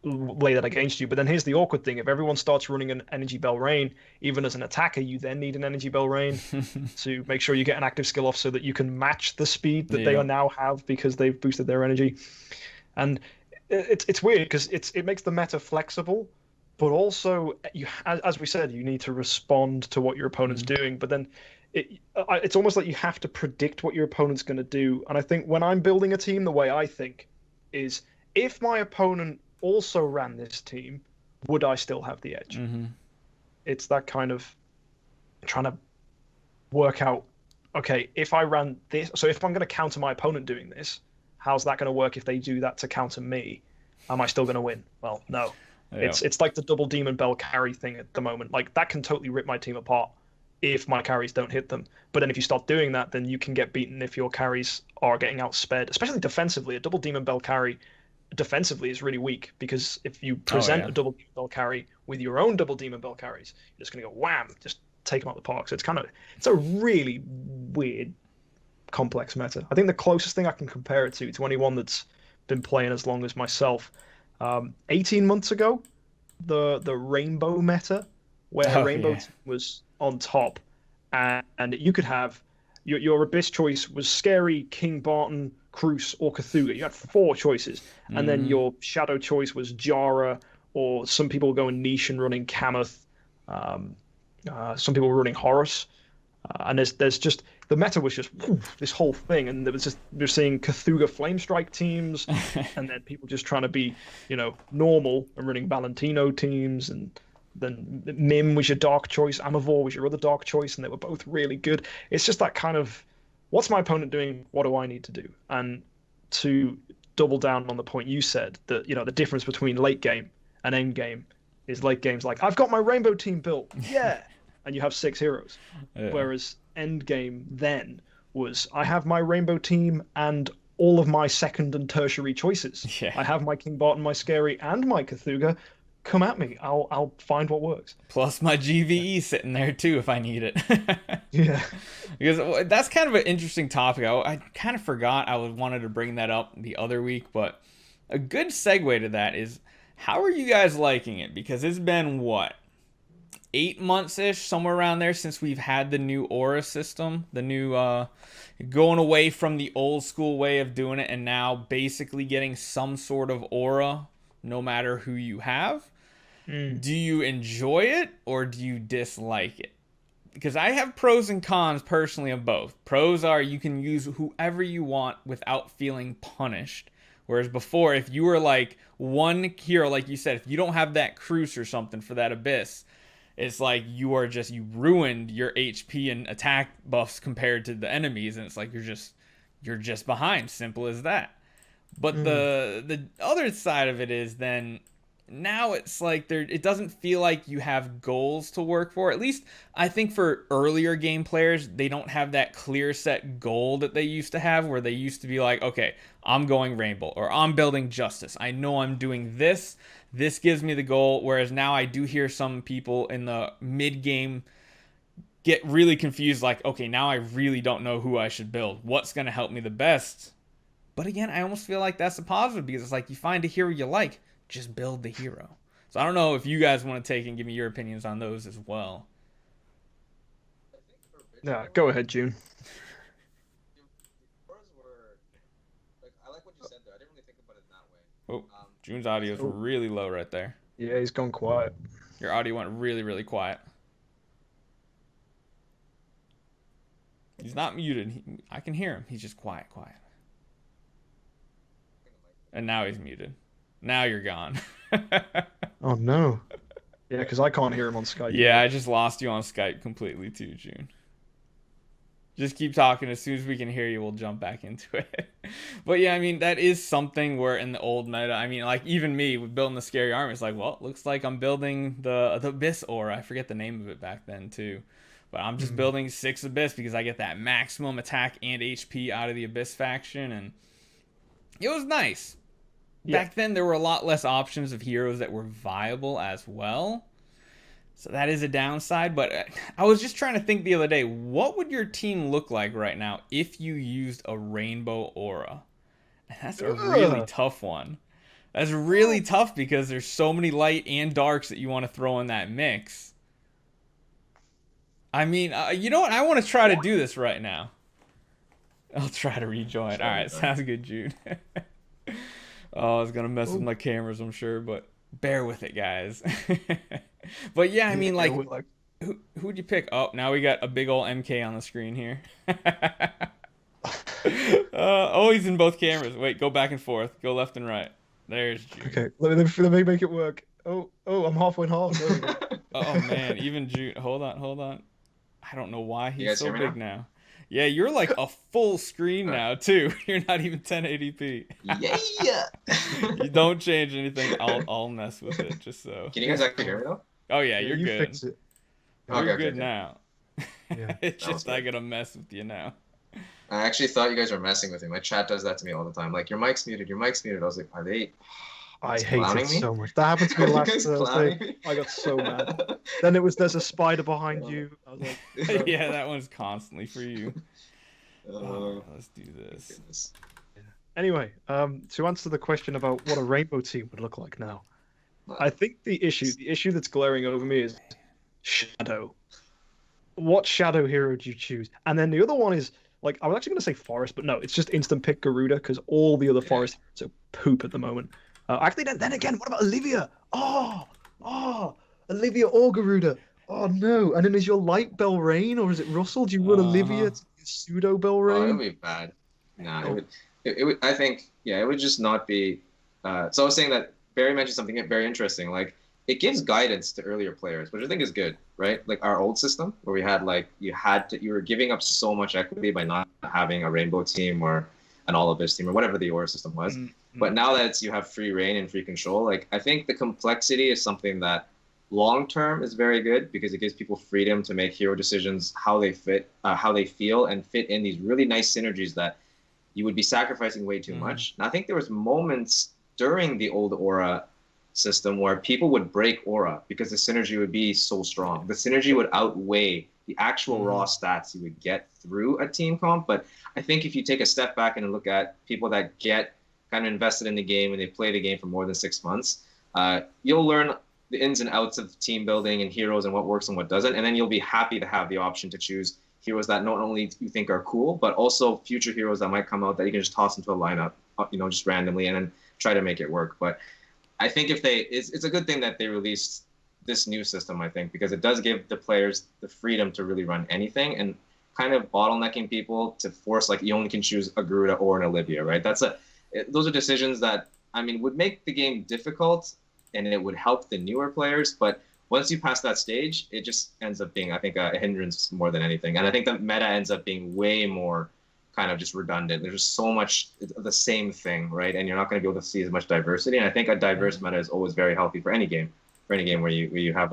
[SPEAKER 2] lay that against you. But then here's the awkward thing. If everyone starts running an energy bell rain, even as an attacker, you then need an energy bell rain to make sure you get an active skill off so that you can match the speed that they now have because they've boosted their energy. And it's weird because it makes the meta flexible, but also, as we said, you need to respond to what your opponent's doing. But then it's almost like you have to predict what your opponent's going to do. And I think when I'm building a team, the way I think is, if my opponent also ran this team, would I still have the edge? It's that kind of trying to work out, okay, if I ran this, so if I'm going to counter my opponent doing this, how's that going to work if they do that to counter me? Am I still going to win? Well, no. Yeah. It's like the double demon bell carry thing at the moment. Like, that can totally rip my team apart if my carries don't hit them. But then if you start doing that, then you can get beaten if your carries are getting outsped, especially defensively. A double demon bell carry defensively is really weak, because if you present a double demon bell carry with your own double demon bell carries, you're just going to go wham, just take them out the park. So it's a really weird, complex meta. I think the closest thing I can compare it to anyone that's been playing as long as myself, 18 months ago, the rainbow meta, where rainbow was on top, and you could have your abyss choice was Scary, King Barton, Cruz, or Cthulhu. You had 4 choices, and then your shadow choice was Jara, or some people were going niche and running Kamath. Some people were running Horus, and there's just, the meta was just this whole thing, and there was just, you're seeing Cthulhu Flamestrike teams, and then people just trying to be normal and running Valentino teams, and then Mim was your dark choice, Amavor was your other dark choice, and they were both really good. It's just that kind of, what's my opponent doing? What do I need to do? And to double down on the point you said, that the difference between late game and end game is, late game's like, I've got my rainbow team built, and you have 6 heroes. Whereas end game then was, I have my rainbow team and all of my second and tertiary choices. I have my King Barton, my Scary, and my Cthulhu. Come at me. I'll find what works.
[SPEAKER 1] Plus my GVE sitting there too if I need it. Because that's kind of an interesting topic. I kind of forgot I wanted to bring that up the other week, but a good segue to that is, how are you guys liking it? Because it's been 8 months-ish, somewhere around there, since we've had the new aura system, the new going away from the old school way of doing it, and now basically getting some sort of aura no matter who you have. Do you enjoy it or do you dislike it? Because I have pros and cons personally of both. Pros are, you can use whoever you want without feeling punished. Whereas before, if you were like one hero, like you said, if you don't have that Cruz or something for that Abyss, it's like you ruined your HP and attack buffs compared to the enemies, and it's like you're just behind. Simple as that. But the other side of it is, then now it's like it doesn't feel like you have goals to work for. At least I think for earlier game players, they don't have that clear set goal that they used to have, where they used to be like, okay, I'm going Rainbow, or I'm building Justice. I know I'm doing this. This gives me the goal. Whereas now I do hear some people in the mid game get really confused, like, okay, now I really don't know who I should build. What's going to help me the best? But again, I almost feel like that's a positive, because it's like you find a hero you like, just build the hero. So I don't know if you guys want to take and give me your opinions on those as well.
[SPEAKER 2] Yeah, go ahead, June.
[SPEAKER 3] I like what you said there. I didn't really think about it that way.
[SPEAKER 1] Oh, June's audio is really low right there.
[SPEAKER 2] Yeah, he's gone quiet.
[SPEAKER 1] Your audio went really, really quiet. He's not muted. I can hear him. He's just quiet. And now he's muted. Now you're gone.
[SPEAKER 2] Oh, no. Yeah, because I can't hear him on Skype.
[SPEAKER 1] Yeah, I just lost you on Skype completely too, June. Just keep talking. As soon as we can hear you, we'll jump back into it. But yeah, I mean, that is something where in the old meta, I mean, like even me with building the scary army, it's like, well, it looks like I'm building the Abyss Aura. I forget the name of it back then too. But I'm just building 6 Abyss because I get that maximum attack and HP out of the Abyss faction. And it was nice.
[SPEAKER 2] Yeah.
[SPEAKER 1] Back then, there were a lot less options of heroes that were viable as well. So that is a downside. But I was just trying to think the other day, what would your team look like right now if you used a Rainbow Aura? And that's a really tough one. That's really tough because there's so many light and darks that you want to throw in that mix. I mean, you know what? I want to try to do this right now. I'll try to rejoin. All right, sounds good, Jude. Oh, I was going to mess with my cameras, I'm sure, but bear with it, guys. But yeah, I mean, like, who'd you pick? Oh, now we got a big old MK on the screen here. Oh, he's in both cameras. Wait, go back and forth. Go left and right. There's Jude.
[SPEAKER 2] Okay, let me make it work. Oh, I'm halfway in half.
[SPEAKER 1] Oh, man, even Jude. Hold on. I don't know why he's so big now. Yeah, you're like a full screen now, too. You're not even 1080p.
[SPEAKER 3] Yeah.
[SPEAKER 1] You don't change anything. I'll mess with it, just so.
[SPEAKER 3] Can you guys actually hear me, though?
[SPEAKER 1] Oh, yeah, you're
[SPEAKER 2] you
[SPEAKER 1] good.
[SPEAKER 2] Fix it.
[SPEAKER 1] You're good now.
[SPEAKER 2] Yeah.
[SPEAKER 1] It's just I gotta mess with you now.
[SPEAKER 3] I actually thought you guys were messing with me. My chat does that to me all the time. Like, your mic's muted. I was like, are they...
[SPEAKER 2] I hate it
[SPEAKER 3] me?
[SPEAKER 2] so much. That happened to me last
[SPEAKER 3] guys
[SPEAKER 2] Thursday.
[SPEAKER 3] clowning me?
[SPEAKER 2] I got so mad. Then it was, there's a spider behind you. I was like,
[SPEAKER 1] Yeah, that one's constantly for you. Let's do this.
[SPEAKER 3] Goodness.
[SPEAKER 2] Anyway, to answer the question about what a rainbow team would look like now, I think the issue that's glaring over me is Shadow. What Shadow hero do you choose? And then the other one is, like, I was actually going to say Forest, but no, it's just instant pick Garuda because all the other Forest heroes are poop at the moment. Actually, then again, what about Olivia? Oh, Olivia or Garuda. Oh no! And then is your light Belrain or is it Russell? Do you run Olivia to pseudo Belrain?
[SPEAKER 3] Oh, it would be bad. Nah, it would. I think, yeah, it would just not be. So I was saying that Barry mentioned something very interesting. Like, it gives guidance to earlier players, which I think is good, right? Like our old system where we had like you were giving up so much equity by not having a rainbow team or an all abyss team or whatever the Aura system was. Mm-hmm. But now that you have free reign and free control, like I think the complexity is something that long term is very good because it gives people freedom to make hero decisions how they feel and fit in these really nice synergies that you would be sacrificing way too much. And I think there was moments during the old Aura system where people would break Aura because the synergy would be so strong. The synergy would outweigh the actual raw stats you would get through a team comp. But I think if you take a step back and look at people that get kind of invested in the game and they play the game for more than 6 months, you'll learn the ins and outs of team building and heroes and what works and what doesn't. And then you'll be happy to have the option to choose heroes that not only you think are cool, but also future heroes that might come out that you can just toss into a lineup, just randomly and then try to make it work. But I think it's a good thing that they released this new system, I think, because it does give the players the freedom to really run anything and kind of bottlenecking people to force, like, you only can choose a Garuda or an Olivia, right? Those are decisions that, I mean, would make the game difficult and it would help the newer players. But once you pass that stage, it just ends up being, I think, a hindrance more than anything. And I think the meta ends up being way more kind of just redundant. There's just so much of the same thing, right? And you're not going to be able to see as much diversity. And I think a diverse meta is always very healthy for any game. For any game where you have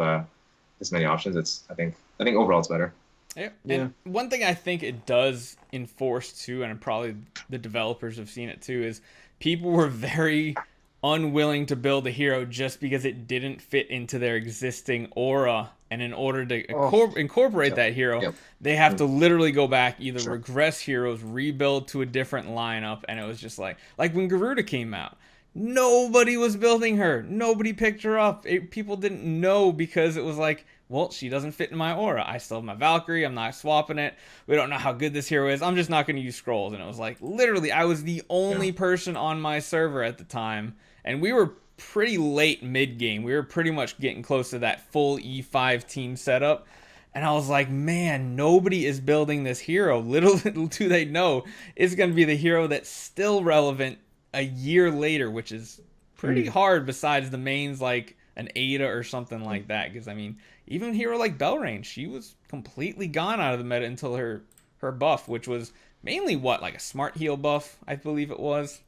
[SPEAKER 3] this many options, I think overall it's better.
[SPEAKER 1] Yeah. And one thing I think it does enforce too, and probably the developers have seen it too, is people were very unwilling to build a hero just because it didn't fit into their existing aura. And in order to incorporate that hero, they have to literally go back, either regress heroes, rebuild to a different lineup. And it was just like when Garuda came out, nobody was building her. Nobody picked her up. People didn't know because it was like, well, she doesn't fit in my aura. I still have my Valkyrie. I'm not swapping it. We don't know how good this hero is. I'm just not going to use scrolls. And it was like, literally, I was the only person on my server at the time. And we were pretty late mid-game. We were pretty much getting close to that full E5 team setup. And I was like, man, nobody is building this hero. Little do they know, it's going to be the hero that's still relevant a year later, which is pretty hard besides the mains like an Ada or something like that. Because, I mean, even a hero like Belrain, she was completely gone out of the meta until her buff, which was mainly like a smart heal buff, I believe it was.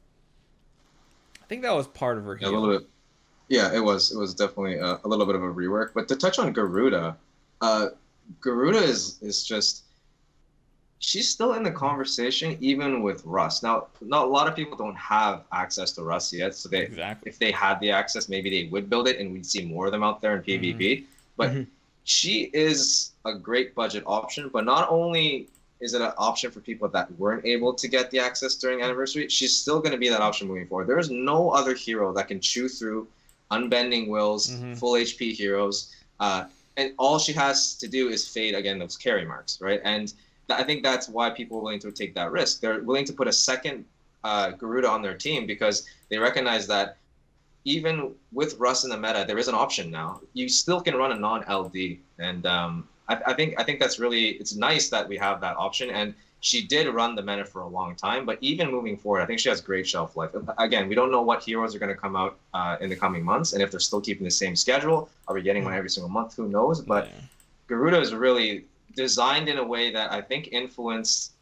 [SPEAKER 1] I think that was part of her heal.
[SPEAKER 3] A little bit. Yeah, it was. It was definitely a little bit of a rework. But to touch on Garuda, Garuda is just, she's still in the conversation even with Rust. Now, not a lot of people don't have access to Rust yet, so if they had the access, maybe they would build it and we'd see more of them out there in PvP. But she is a great budget option, but not only is it an option for people that weren't able to get the access during Anniversary, she's still going to be that option moving forward. There is no other hero that can chew through unbending wills, full HP heroes, and all she has to do is fade, again, those carry marks, right? And I think that's why people are willing to take that risk. They're willing to put a second Garuda on their team because they recognize that even with Rust in the meta, there is an option now. You still can run a non-LD, and I think that's really, it's nice that we have that option. And she did run the meta for a long time, but even moving forward, I think she has great shelf life. Again, we don't know what heroes are going to come out in the coming months, and if they're still keeping the same schedule. Are we getting one every single month? Who knows? But Garuda is really designed in a way that I think influenced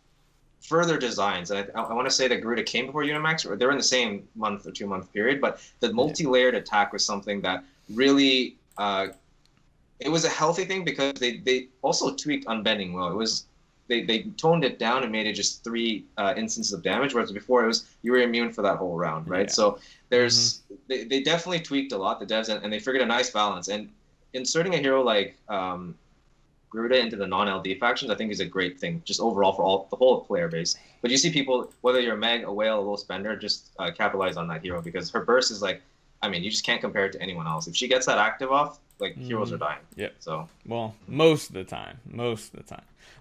[SPEAKER 3] further designs. And I want to say that Garuda came before Unimax, or they're in the same month or 2 month period, but the multi-layered attack was something that really, it was a healthy thing because they also tweaked unbending well. It was, they toned it down and made it just 3 instances of damage, whereas before it was, you were immune for that whole round, right? So there's, they definitely tweaked a lot, the devs, and they figured a nice balance. And inserting a hero like Garuda into the non-LD factions, I think is a great thing, just overall for the whole player base. But you see people, whether you're a Meg, a Whale, a low spender, just capitalize on that hero because her burst is like, I mean, you just can't compare it to anyone else. If she gets that active off, like heroes are dying. So
[SPEAKER 1] most of the time.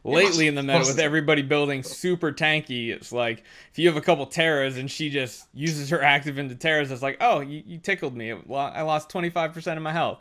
[SPEAKER 1] Lately in the meta, with everybody building super tanky, it's like if you have a couple Terras and she just uses her active into Terras, it's like, oh, you tickled me. I lost 25% of my health.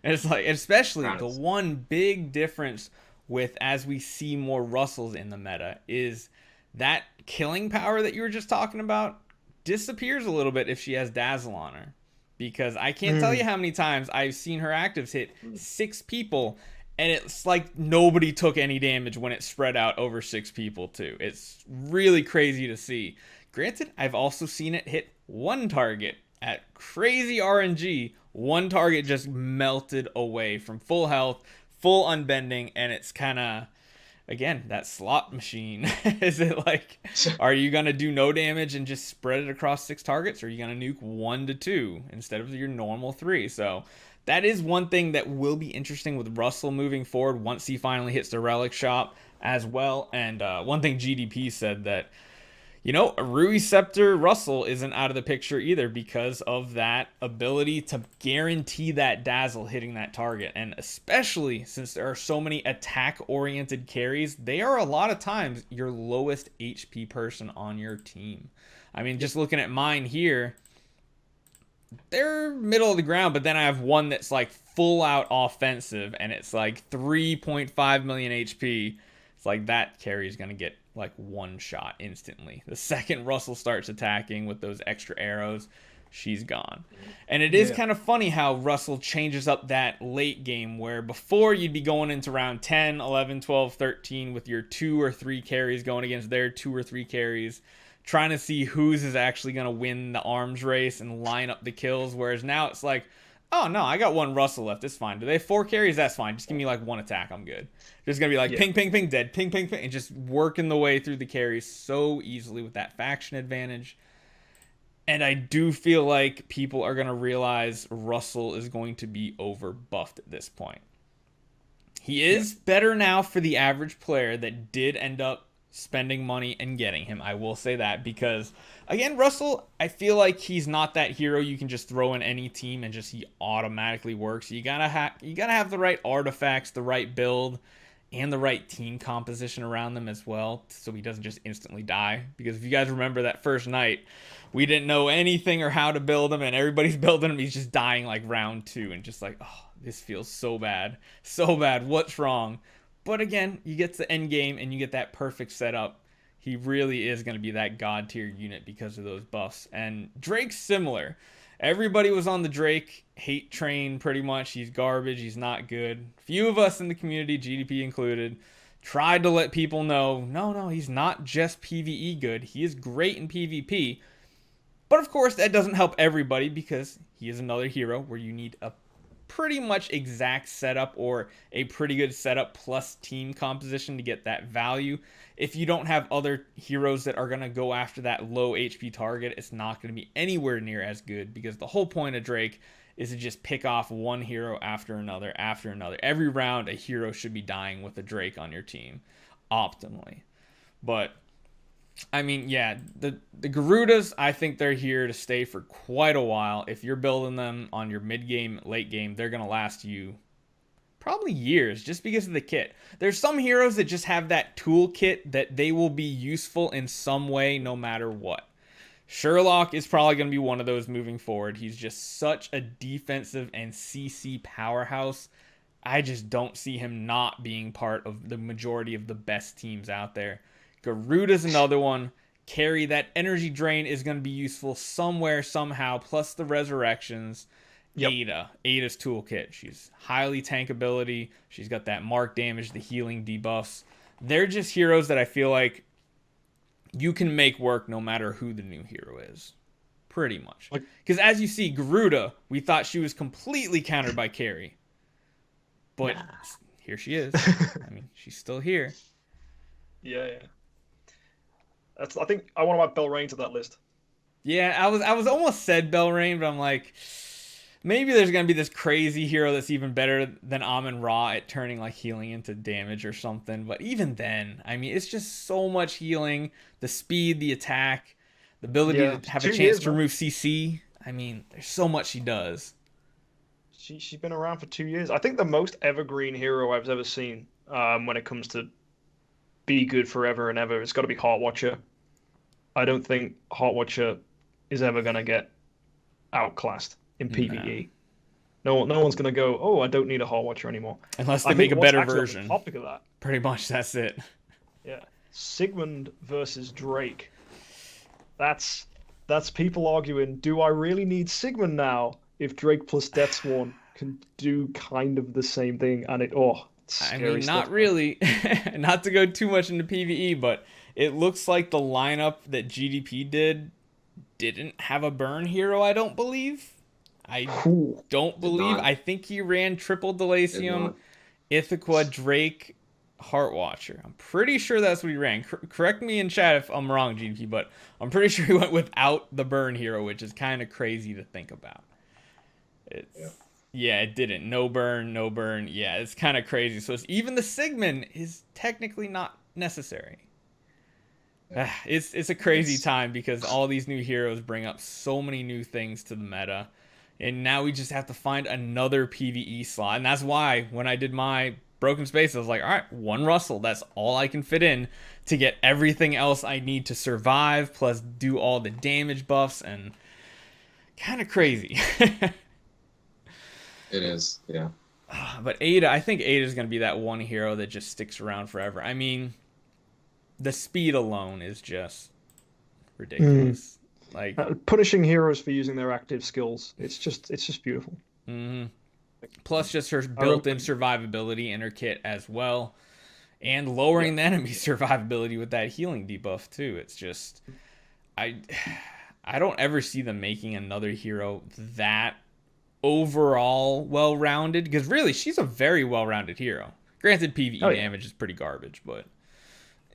[SPEAKER 1] And it's like, especially the one big difference with as we see more Russells in the meta is that killing power that you were just talking about disappears a little bit if she has Dazzle on her. Because I can't tell you how many times I've seen her actives hit 6 people, and it's like nobody took any damage when it spread out over 6 people too. It's really crazy to see. Granted, I've also seen it hit 1 target at crazy RNG. 1 target just melted away from full health, full unbending, and it's kind of, again, that slot machine. Is it like, are you going to do no damage and just spread it across 6 targets, or are you going to nuke 1 to 2 instead of your normal 3? So that is one thing that will be interesting with Russell moving forward once he finally hits the relic shop as well. And one thing GDP said that, you know, Rui Scepter Russell isn't out of the picture either because of that ability to guarantee that dazzle hitting that target. And especially since there are so many attack-oriented carries, they are a lot of times your lowest HP person on your team. I mean, just looking at mine here, they're middle of the ground, but then I have one that's like full-out offensive, and it's like 3.5 million HP. It's like that carry is going to get like 1 shot instantly. The second Russell starts attacking with those extra arrows, she's gone. And it is
[SPEAKER 2] Yeah.
[SPEAKER 1] kind of funny how Russell changes up that late game where before you'd be going into round 10, 11, 12, 13 with your 2 or 3 carries going against their 2 or 3 carries, trying to see whose is actually going to win the arms race and line up the kills. Whereas now it's like, oh no, I got one Russell left. It's fine. Do they have 4 carries? That's fine. Just give me like 1 attack. I'm good. Just going to be like ping, ping, ping, dead, ping, ping, ping, and just working the way through the carries so easily with that faction advantage. And I do feel like people are going to realize Russell is going to be over buffed at this point. He is better now for the average player that did end up spending money and getting him. I will say that because, again, Russell, I feel like he's not that hero you can just throw in any team and just he automatically works. You gotta have the right artifacts, the right build, and the right team composition around them as well, so he doesn't just instantly die. Because if you guys remember that first night, we didn't know anything or how to build him, and everybody's building him. He's just dying like round 2, and just like, oh, this feels so bad. So bad. What's wrong? But again, you get to the end game, and you get that perfect setup. He really is going to be that god tier unit because of those buffs. And Drake's similar. Everybody was on the Drake hate train pretty much. He's garbage. He's not good. Few of us in the community, GDP included, tried to let people know, no, he's not just PvE good. He is great in PvP. But of course, that doesn't help everybody because he is another hero where you need a pretty much exact setup or a pretty good setup plus team composition to get that value. If you don't have other heroes that are going to go after that low HP target, it's not going to be anywhere near as good because the whole point of Drake is to just pick off one hero after another after another. Every round, a hero should be dying with a Drake on your team optimally. But I mean, yeah, the Garudas, I think they're here to stay for quite a while. If you're building them on your mid game, late game, they're going to last you probably years just because of the kit. There's some heroes that just have that toolkit that they will be useful in some way no matter what. Sherlock is probably going to be one of those moving forward. He's just such a defensive and CC powerhouse. I just don't see him not being part of the majority of the best teams out there. Garuda's another one. Carry, that energy drain is going to be useful somewhere, somehow, plus the resurrections. Yep. Ada's toolkit. She's highly tank ability. She's got that mark damage, the healing debuffs. They're just heroes that I feel like you can make work no matter who the new hero is. Pretty much. Because as you see, Garuda, we thought she was completely countered by Carry. But here she is. I mean, she's still here.
[SPEAKER 2] Yeah. I think I want to add Belrain to that list.
[SPEAKER 1] Yeah, I was almost said Belrain, but I'm like, maybe there's going to be this crazy hero that's even better than Amon-Ra at turning like healing into damage or something. But even then, I mean, it's just so much healing. The speed, the attack, the ability to have a chance to remove CC. I mean, there's so much she does.
[SPEAKER 2] She's been around for 2 years. I think the most evergreen hero I've ever seen when it comes to be good forever and ever, it's got to be Heartwatcher. I don't think Heartwatcher is ever going to get outclassed in PvE. No one's going to go, oh, I don't need a Heartwatcher anymore.
[SPEAKER 1] Unless they make a better version.
[SPEAKER 2] On the topic of that.
[SPEAKER 1] Pretty much, that's it.
[SPEAKER 2] Yeah. Sigmund versus Drake. That's people arguing, do I really need Sigmund now if Drake plus Deathsworn can do kind of the same thing? And
[SPEAKER 1] I mean, not really. Not to go too much into PvE, but it looks like the lineup that GDP didn't have a burn hero, I don't believe. I think he ran triple Delacium, Ithaca, Drake, Heartwatcher. I'm pretty sure that's what he ran. Correct me in chat if I'm wrong, GDP, but I'm pretty sure he went without the burn hero, which is kind of crazy to think about. Yeah, it didn't. No burn. Yeah, it's kind of crazy. So even the Sigmund is technically not necessary. Yeah. It's a crazy time because all these new heroes bring up so many new things to the meta. And now we just have to find another PvE slot. And that's why when I did my Broken Space, I was like, all right, one Russell. That's all I can fit in to get everything else I need to survive, plus do all the damage buffs, and kind of crazy.
[SPEAKER 3] It is, yeah.
[SPEAKER 1] But Ada, I think Ada is going to be that one hero that just sticks around forever. I mean, the speed alone is just ridiculous. Like,
[SPEAKER 2] Punishing heroes for using their active skills. It's just beautiful.
[SPEAKER 1] mhm. Plus just her
[SPEAKER 2] I really
[SPEAKER 1] built-in
[SPEAKER 2] like
[SPEAKER 1] survivability in her kit as well, and lowering the enemy survivability with that healing debuff too. It's just, I I don't ever see them making another hero that overall well-rounded, because really she's a very well-rounded hero. Granted,
[SPEAKER 2] Oh
[SPEAKER 1] PvE
[SPEAKER 2] yeah.
[SPEAKER 1] damage is pretty garbage, but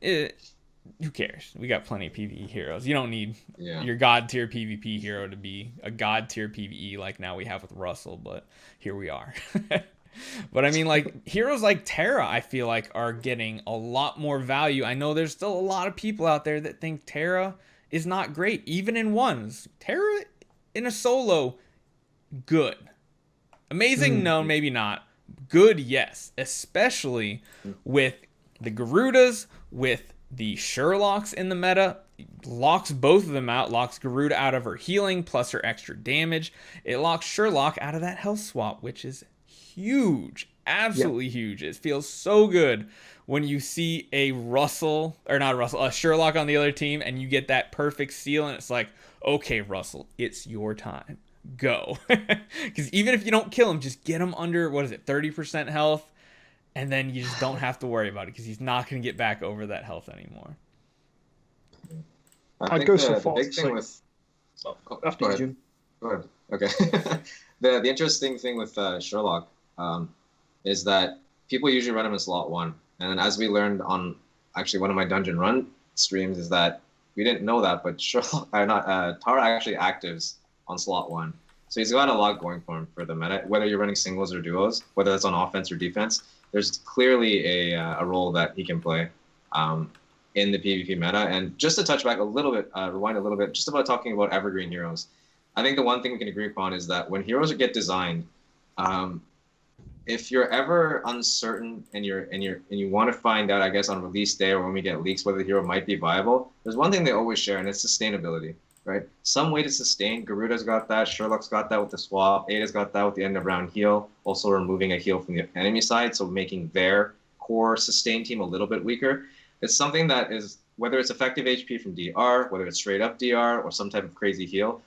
[SPEAKER 1] who cares? We got plenty of PvE heroes. You don't need
[SPEAKER 3] Yeah.
[SPEAKER 1] your god tier PvP hero to be a god tier PvE like now we have with Russell, but here we are. But I mean, like, heroes like Terra, I feel like are getting a lot more value. I know there's still a lot of people out there that think Terra is not great, even in ones. Terra in a solo, good. Amazing, no, maybe not. Good, yes. Especially with the Garudas, with the Sherlocks in the meta. Locks both of them out. Locks Garuda out of her healing plus her extra damage. It locks Sherlock out of that health swap, which is huge. Absolutely huge. It feels so good when you see a a Sherlock on the other team and you get that perfect seal and it's like, okay, Russell, it's your time. Go. Because even if you don't kill him, just get him under, 30% health, and then you just don't have to worry about it because he's not going to get back over that health anymore.
[SPEAKER 3] I
[SPEAKER 2] I'd
[SPEAKER 3] think
[SPEAKER 2] go so
[SPEAKER 3] the
[SPEAKER 2] far
[SPEAKER 3] big
[SPEAKER 2] to
[SPEAKER 3] thing
[SPEAKER 2] say-
[SPEAKER 3] with
[SPEAKER 2] After
[SPEAKER 3] go
[SPEAKER 2] you,
[SPEAKER 3] ahead.
[SPEAKER 2] June.
[SPEAKER 3] Go ahead. Okay. The interesting thing with Sherlock is that people usually run him in slot 1, and then as we learned on actually one of my dungeon run streams is that we didn't know that, but Sherlock, Tara actually actives on slot 1. So he's got a lot going for him for the meta. Whether you're running singles or duos, whether that's on offense or defense, there's clearly a role that he can play in the PvP meta. And just to touch back a little bit, rewind a little bit, just about talking about evergreen heroes. I think the one thing we can agree upon is that when heroes get designed, if you're ever uncertain and you want to find out, I guess, on release day or when we get leaks whether the hero might be viable, there's one thing they always share, and it's sustainability, right? Some way to sustain. Garuda's got that. Sherlock's got that with the swap. Ada's got that with the end of round heal. Also removing a heal from the enemy side, so making their core sustain team a little bit weaker. It's something that is, whether it's effective HP from DR, whether it's straight up DR, or some type of crazy heal,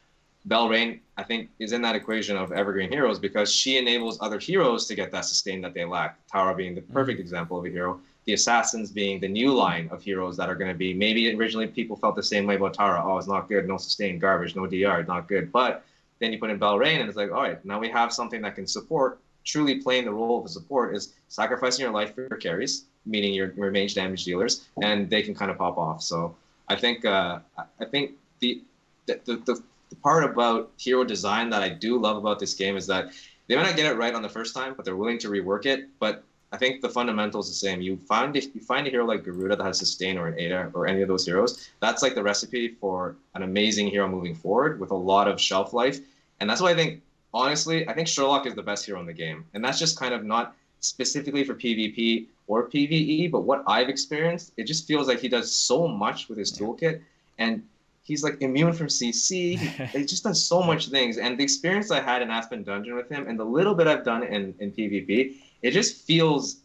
[SPEAKER 3] Belrain, I think, is in that equation of evergreen heroes because she enables other heroes to get that sustain that they lack. Tara being the perfect example of a hero. The Assassins being the new line of heroes that are going to be, maybe originally people felt the same way about Tara. Oh, it's not good, no sustain, garbage, no DR, not good. But then you put in Belrain and it's like, all right, now we have something that can support. Truly playing the role of a support is sacrificing your life for your carries, meaning your range damage dealers, and they can kind of pop off. So I think the part about hero design that I do love about this game is that they might not get it right on the first time, but they're willing to rework it. But I think the fundamental is the same. You find a hero like Garuda that has sustain, or an Ada, or any of those heroes. That's like the recipe for an amazing hero moving forward with a lot of shelf life. And that's why I think, honestly, I think Sherlock is the best hero in the game. And that's just kind of not specifically for PvP or PvE, but what I've experienced, it just feels like he does so much with his toolkit. And he's like immune from CC. He just does so much things. And the experience I had in Aspen Dungeon with him and the little bit I've done in PvP, it just feels,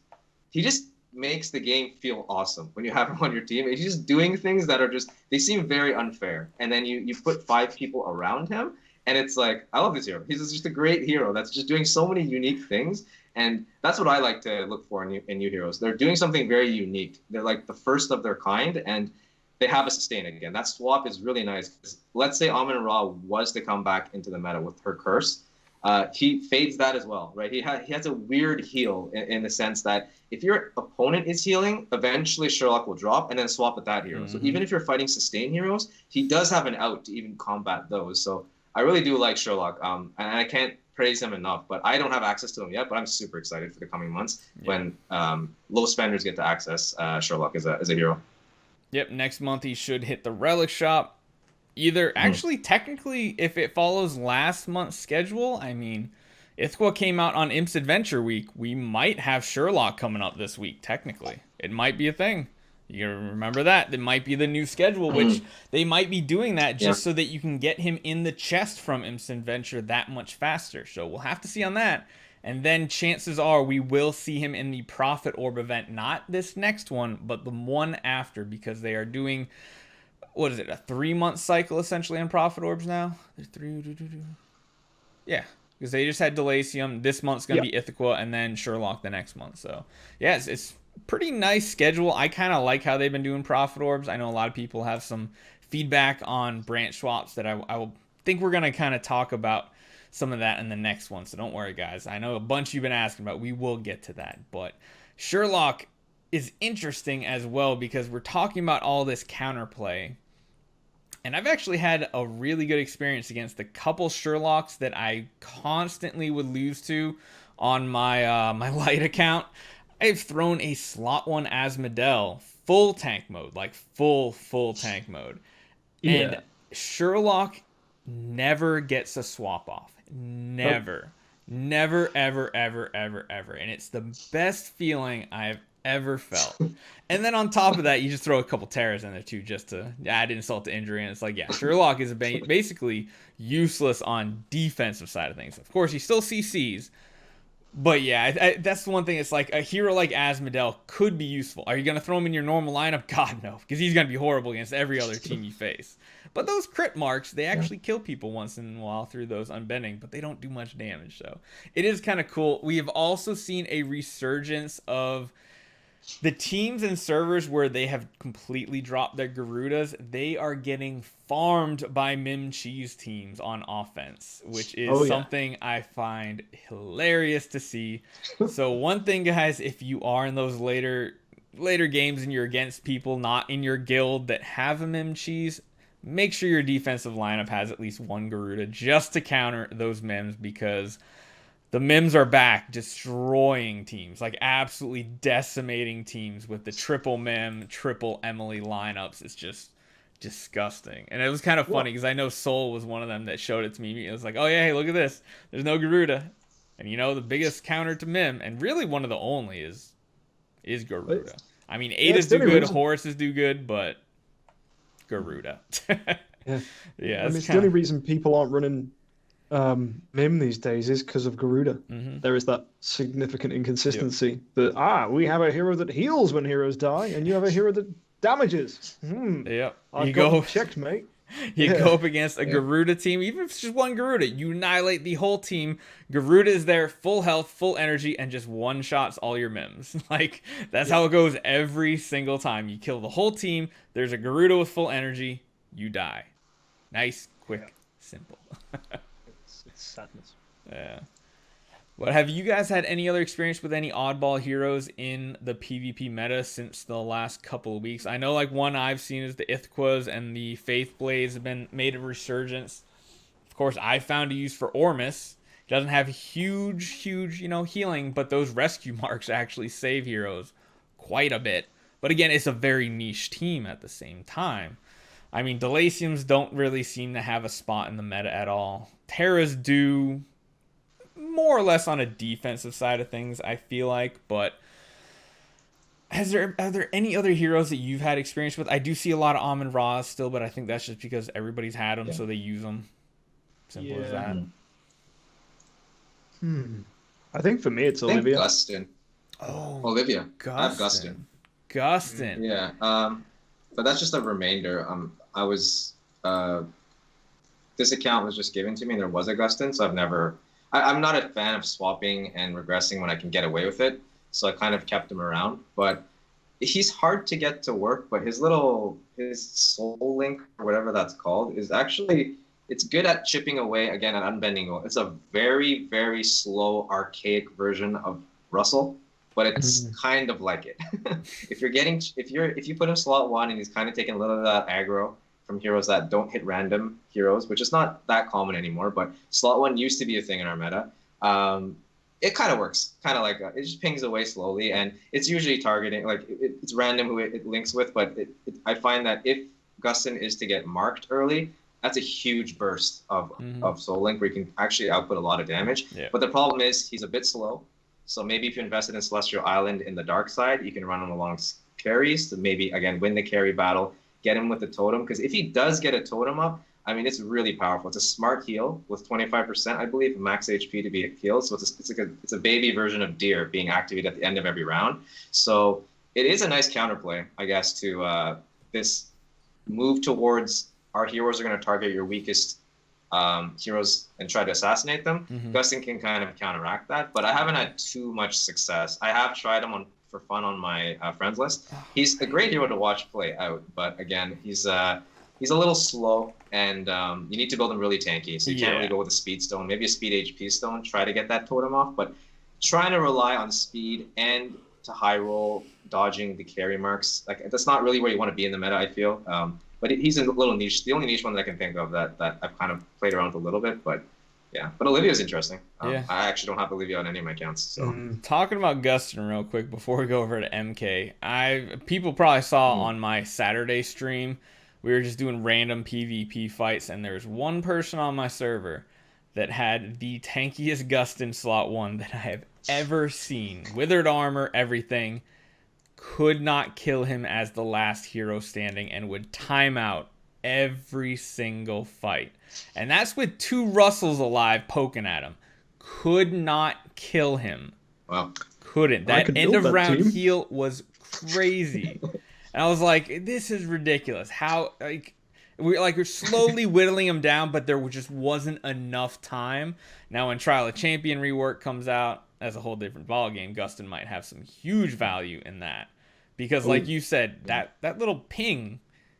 [SPEAKER 3] he just makes the game feel awesome when you have him on your team. He's just doing things that are just, they seem very unfair. And then you put 5 people around him and it's like, I love this hero. He's just a great hero that's just doing so many unique things. And that's what I like to look for in new heroes. They're doing something very unique. They're like the first of their kind, and they have a sustain again. That swap is really nice. Let's say Amon-Ra was to come back into the meta with her curse. He fades that as well, right? He has a weird heal in the sense that if your opponent is healing, eventually Sherlock will drop and then swap with that hero. So even if you're fighting sustain heroes, he does have an out to even combat those. So I really do like Sherlock, and I can't praise him enough, but I don't have access to him yet, but I'm super excited for the coming months when low spenders get to access Sherlock as a hero.
[SPEAKER 1] Yep, next month he should hit the Relic Shop. Either, actually, technically, if it follows last month's schedule, I mean, Ithqua came out on Imp's Adventure Week. We might have Sherlock coming up this week, technically. It might be a thing. You gotta remember that. It might be the new schedule, which they might be doing that just so that you can get him in the chest from Imp's Adventure that much faster. So we'll have to see on that. And then chances are we will see him in the Prophet Orb event. Not this next one, but the one after, because they are doing what is it, a 3-month cycle essentially on Prophet Orbs now? Yeah, because they just had Delacium. This month's going to be Ithaca, and then Sherlock the next month. So, yeah, it's pretty nice schedule. I kind of like how they've been doing Prophet Orbs. I know a lot of people have some feedback on branch swaps that I will think we're going to kind of talk about some of that in the next one. So don't worry, guys. I know a bunch you've been asking about. We will get to that. But Sherlock is interesting as well because we're talking about all this counterplay. And I've actually had a really good experience against a couple Sherlocks that I constantly would lose to on my my light account. I've thrown a slot 1 Asmodel full tank mode, like full tank mode.
[SPEAKER 2] Yeah.
[SPEAKER 1] And Sherlock never gets a swap off. Never. Never, ever, ever, ever, ever. And it's the best feeling I've ever felt. And then on top of that, you just throw a couple Terrors in there too, just to add insult to injury. And it's like, yeah, Sherlock is basically useless on defensive side of things. Of course, he still CCs. But yeah, that's the one thing. It's like a hero like Asmodel could be useful. Are you going to throw him in your normal lineup? God, no. Because he's going to be horrible against every other team you face. But those crit marks, they actually kill people once in a while through those unbending, but they don't do much damage. So it is kind of cool. We have also seen a resurgence of the teams and servers where they have completely dropped their Garudas. They are getting farmed by Mim Cheese teams on offense, which is something I find hilarious to see. So one thing, guys, if you are in those later games and you're against people not in your guild that have a Mim Cheese, make sure your defensive lineup has at least one Garuda just to counter those Mims, because the Mims are back destroying teams, like absolutely decimating teams with the triple Mim, triple Emily lineups. It's just disgusting. And it was kind of funny because I know Soul was one of them that showed it to me. It was like, oh yeah, hey, look at this. There's no Garuda. And you know, the biggest counter to Mim, and really one of the only, is Garuda. I mean, Ada's do good, Horaces do good, but Garuda.
[SPEAKER 2] Yeah.
[SPEAKER 1] Yeah.
[SPEAKER 2] I mean, it's the only reason people aren't running Mim these days is because of Garuda.
[SPEAKER 1] Mm-hmm.
[SPEAKER 2] There is that significant inconsistency that we have a hero that heals when heroes die, and you have a hero that damages.
[SPEAKER 1] Yep.
[SPEAKER 2] I got checked, mate.
[SPEAKER 1] You go up against a Garuda team, even if it's just one Garuda, you annihilate the whole team. Garuda is there, full health, full energy, and just one-shots all your Mims. Like, that's how it goes every single time. You kill the whole team, there's a Garuda with full energy, you die. Nice, quick, simple.
[SPEAKER 2] It's sadness.
[SPEAKER 1] Yeah. But have you guys had any other experience with any oddball heroes in the PvP meta since the last couple of weeks? I know, like, one I've seen is the Ithquas and the Faith Blades have been made a resurgence. Of course, I found a use for Ormus. It doesn't have huge, healing, but those rescue marks actually save heroes quite a bit. But again, it's a very niche team at the same time. I mean, Delaciums don't really seem to have a spot in the meta at all. Terras do, more or less on a defensive side of things, I feel like. But are there any other heroes that you've had experience with? I do see a lot of Amon Ra's still, but I think that's just because everybody's had them, so they use them. Simple as that.
[SPEAKER 2] I think for me it's Olivia.
[SPEAKER 3] Gustin.
[SPEAKER 1] Oh,
[SPEAKER 3] Olivia.
[SPEAKER 1] Gustin.
[SPEAKER 3] I have Gustin.
[SPEAKER 1] Gustin.
[SPEAKER 3] Yeah. But that's just a remainder. I was this account was just given to me, and there was a Gustin, so I'm not a fan of swapping and regressing when I can get away with it. So I kind of kept him around. But he's hard to get to work. But his soul link, or whatever that's called, is actually, it's good at chipping away again at unbending. It's a very, very slow, archaic version of Russell. But it's kind of like it. If you put him slot 1 and he's kind of taking a little of that aggro from heroes that don't hit random heroes, which is not that common anymore, but slot 1 used to be a thing in our meta. It kind of works, kind of like it just pings away slowly, and it's usually targeting, like it's random who it links with. But I find that if Gustin is to get marked early, that's a huge burst of soul link where you can actually output a lot of damage. Yeah. But the problem is he's a bit slow. So maybe if you invested in Celestial Island in the dark side, you can run him along carries to maybe, again, win the carry battle, get him with the totem. Because if he does get a totem up, I mean, it's really powerful. It's a smart heal with 25%, I believe, max HP to be healed. So it's a baby version of Deer being activated at the end of every round. So it is a nice counterplay, I guess, to this move towards our heroes are going to target your weakest heroes and try to assassinate them, Gustin can kind of counteract that. But I haven't had too much success. I have tried him for fun on my friends list. He's a great hero to watch play out, but again, he's a little slow, and you need to build him really tanky. So you can't really go with a speed stone, maybe a speed HP stone. Try to get that totem off, but trying to rely on speed and to high roll dodging the carry marks, like that's not really where you want to be in the meta, I feel. But he's a little niche. The only niche one that I can think of that I've kind of played around with a little bit, but yeah. But Olivia's interesting. I actually don't have Olivia on any of my accounts. So
[SPEAKER 1] talking about Gustin real quick before we go over to MK, people probably saw on my Saturday stream, we were just doing random PvP fights, and there's one person on my server that had the tankiest Gustin slot 1 that I have ever seen. Withered armor, everything. Could not kill him as the last hero standing and would time out every single fight. And that's with 2 Russells alive poking at him. Could not kill him.
[SPEAKER 3] Wow.
[SPEAKER 1] Couldn't. That end of round heal was crazy. And I was like, this is ridiculous. How, we're slowly whittling him down, but there just wasn't enough time. Now when Trial of Champion rework comes out, that's a whole different ballgame. Gustin might have some huge value in that. Because like you said, that little ping,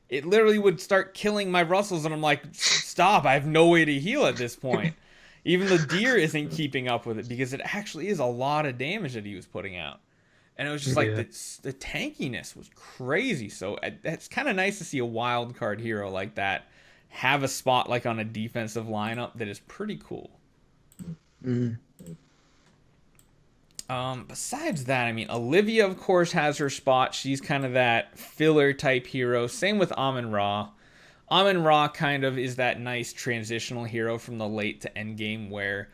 [SPEAKER 1] it literally would start killing my Russells, and I'm like, stop, I have no way to heal at this point. Even the deer isn't keeping up with it, because it actually is a lot of damage that he was putting out. And it was just like the tankiness was crazy. So it's kind of nice to see a wild card hero like that have a spot like on a defensive lineup that is pretty cool. Besides that, I mean, Olivia, of course, has her spot. She's kind of that filler type hero. Same with Amun-Ra. Amun-Ra kind of is that nice transitional hero from the late to end game where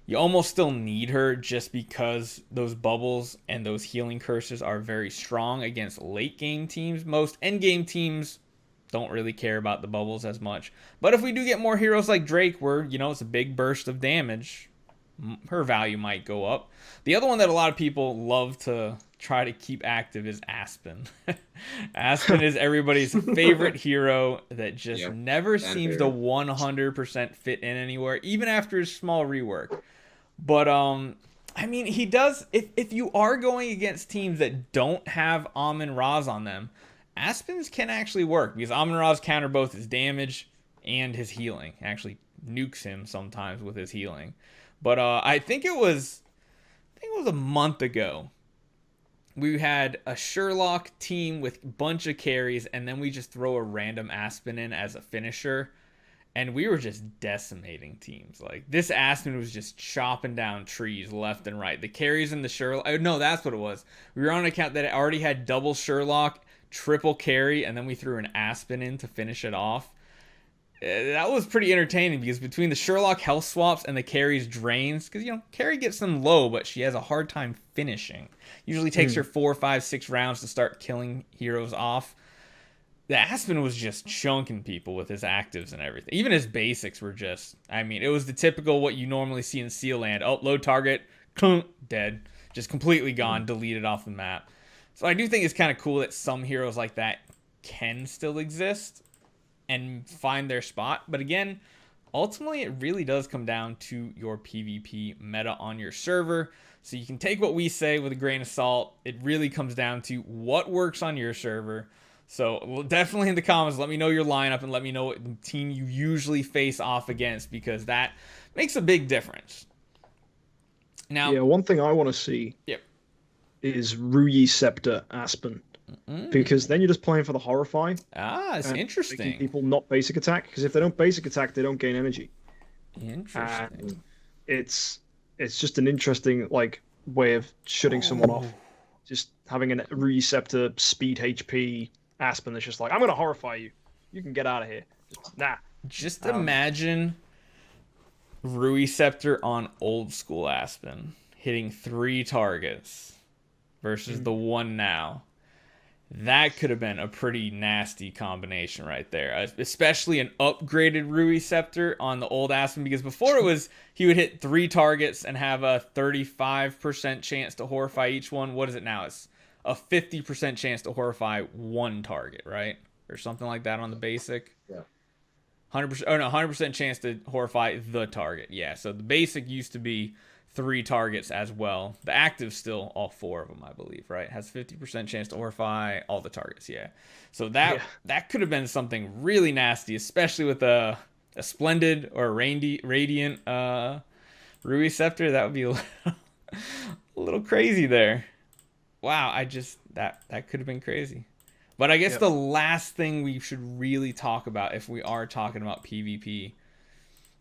[SPEAKER 1] you almost still need her just because those bubbles and those healing curses are very strong against late game teams. Most end game teams don't really care about the bubbles as much. But if we do get more heroes like Drake where, it's a big burst of damage, her value might go up. The other one that a lot of people love to try to keep active is Aspen. Aspen is everybody's favorite hero that just never seems to 100% fit in anywhere, even after his small rework. But, I mean, he does, if you are going against teams that don't have Amun-Ra's on them, Aspen's can actually work, because Amun-Ra's counter both his damage and his healing. Actually nukes him sometimes with his healing. But I think it was a month ago. We had a Sherlock team with a bunch of carries, and then we just throw a random Aspen in as a finisher, and we were just decimating teams. Like, this Aspen was just chopping down trees left and right. The carries in the Sherlock... No, that's what it was. We were on an account that already had double Sherlock, triple carry, and then we threw an Aspen in to finish it off. That was pretty entertaining, because between the Sherlock health swaps and the carry's drains, because, carry gets them low, but she has a hard time finishing. Usually takes her 4, 5, 6 rounds to start killing heroes off. The Aspen was just chunking people with his actives and everything. Even his basics were just, it was the typical what you normally see in Seal Land. Oh, low target, dead. Just completely gone, deleted off the map. So I do think it's kind of cool that some heroes like that can still exist and find their spot. But again, ultimately it really does come down to your PvP meta on your server. So you can take what we say with a grain of salt. It really comes down to what works on your server. So definitely in the comments, let me know your lineup and let me know what team you usually face off against, because that makes a big difference. Now,
[SPEAKER 2] one thing I want to see is Ruyi Scepter Aspen. Because then you're just playing for the Horrify.
[SPEAKER 1] It's interesting.
[SPEAKER 2] Making people not basic attack, because if they don't basic attack, they don't gain energy.
[SPEAKER 1] Interesting.
[SPEAKER 2] It's just an interesting way of shutting someone off. Just having a Ruyi Scepter speed HP Aspen that's just like, I'm gonna Horrify you. You can get out of here.
[SPEAKER 1] Just imagine Ruyi Scepter on old school Aspen hitting 3 targets versus the one now. That could have been a pretty nasty combination right there. Especially an upgraded Ruyi Scepter on the old Aspen, because before it was he would hit 3 targets and have a 35% chance to Horrify each one. What is it now? It's a 50% chance to Horrify 1 target, right? or something like that on the basic.
[SPEAKER 3] Yeah.
[SPEAKER 1] 100%. Oh no, 100% chance to horrify the target. Yeah. So the basic used to be 3 targets as well. The active still all 4 of them, I believe. Right? Has 50% chance to horrify all the targets. Yeah. So that could have been something really nasty, especially with a splendid or radiant Rui Scepter. That would be a little crazy there. Wow, that could have been crazy. But I guess the last thing we should really talk about if we are talking about PvP,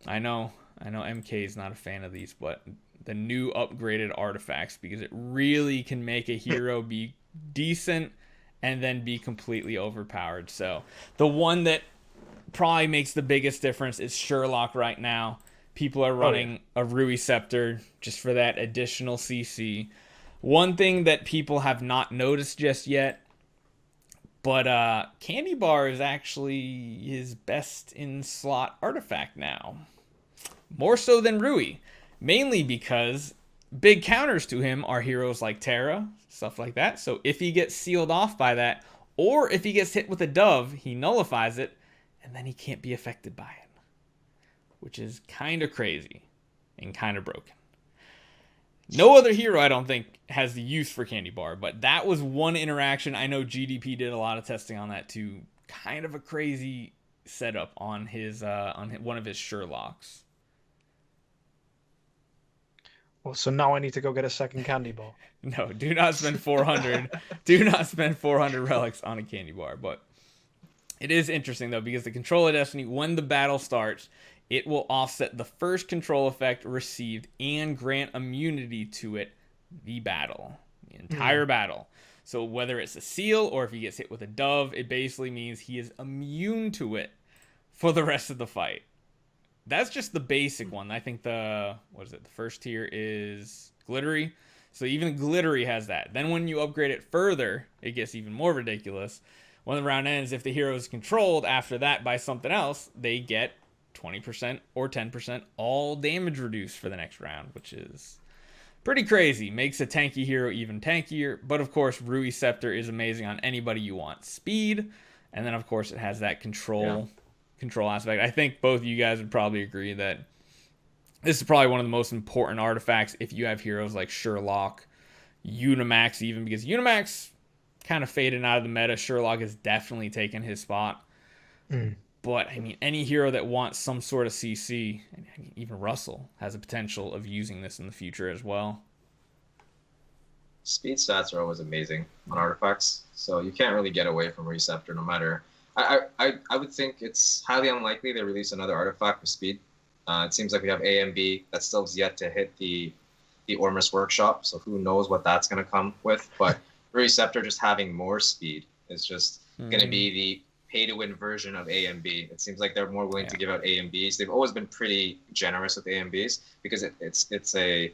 [SPEAKER 1] I know MK is not a fan of these, but the new upgraded artifacts, because it really can make a hero be decent and then be completely overpowered. So the one that probably makes the biggest difference is Sherlock right now. People are running a Rui Scepter just for that additional CC. One thing that people have not noticed just yet, but Candy Bar is actually his best in slot artifact now. More so than Rui. Mainly because big counters to him are heroes like Terra, stuff like that. So if he gets sealed off by that, or if he gets hit with a dove, he nullifies it, and then he can't be affected by it. Which is kind of crazy and kind of broken. No other hero, I don't think, has the use for Candy Bar, but that was one interaction. I know GDP did a lot of testing on that too. Kind of a crazy setup on his one of his Sherlocks.
[SPEAKER 2] Well, so now I need to go get a second Candy Bar.
[SPEAKER 1] No, do not spend 400. Do not spend 400 relics on a Candy Bar. But it is interesting though, because the Control of Destiny, when the battle starts, it will offset the first control effect received and grant immunity to it, the entire battle. So whether it's a seal or if he gets hit with a dove, it basically means he is immune to it for the rest of the fight. That's just the basic one. I think the first tier is Glittery. So even Glittery has that. Then when you upgrade it further, it gets even more ridiculous. When the round ends, if the hero is controlled after that by something else, they get 20% or 10% all damage reduced for the next round, which is pretty crazy. Makes a tanky hero even tankier. But of course, Rui Scepter is amazing on anybody you want. Speed, and then of course it has that control aspect. I think both of you guys would probably agree that this is probably one of the most important artifacts if you have heroes like Sherlock, Unimax even, because Unimax kind of faded out of the meta. Sherlock has definitely taken his spot. But, I mean, any hero that wants some sort of CC, and even Russell, has a potential of using this in the future as well.
[SPEAKER 3] Speed stats are always amazing on artifacts, so you can't really get away from Receptor no matter. I would think it's highly unlikely they release another artifact with speed. It seems like we have A and B that still has yet to hit the Ormus workshop, so who knows what that's going to come with. But Receptor just having more speed is just going to be the pay-to-win version of A and B. It seems like they're more willing to give out A and Bs. They've always been pretty generous with A and Bs because it's a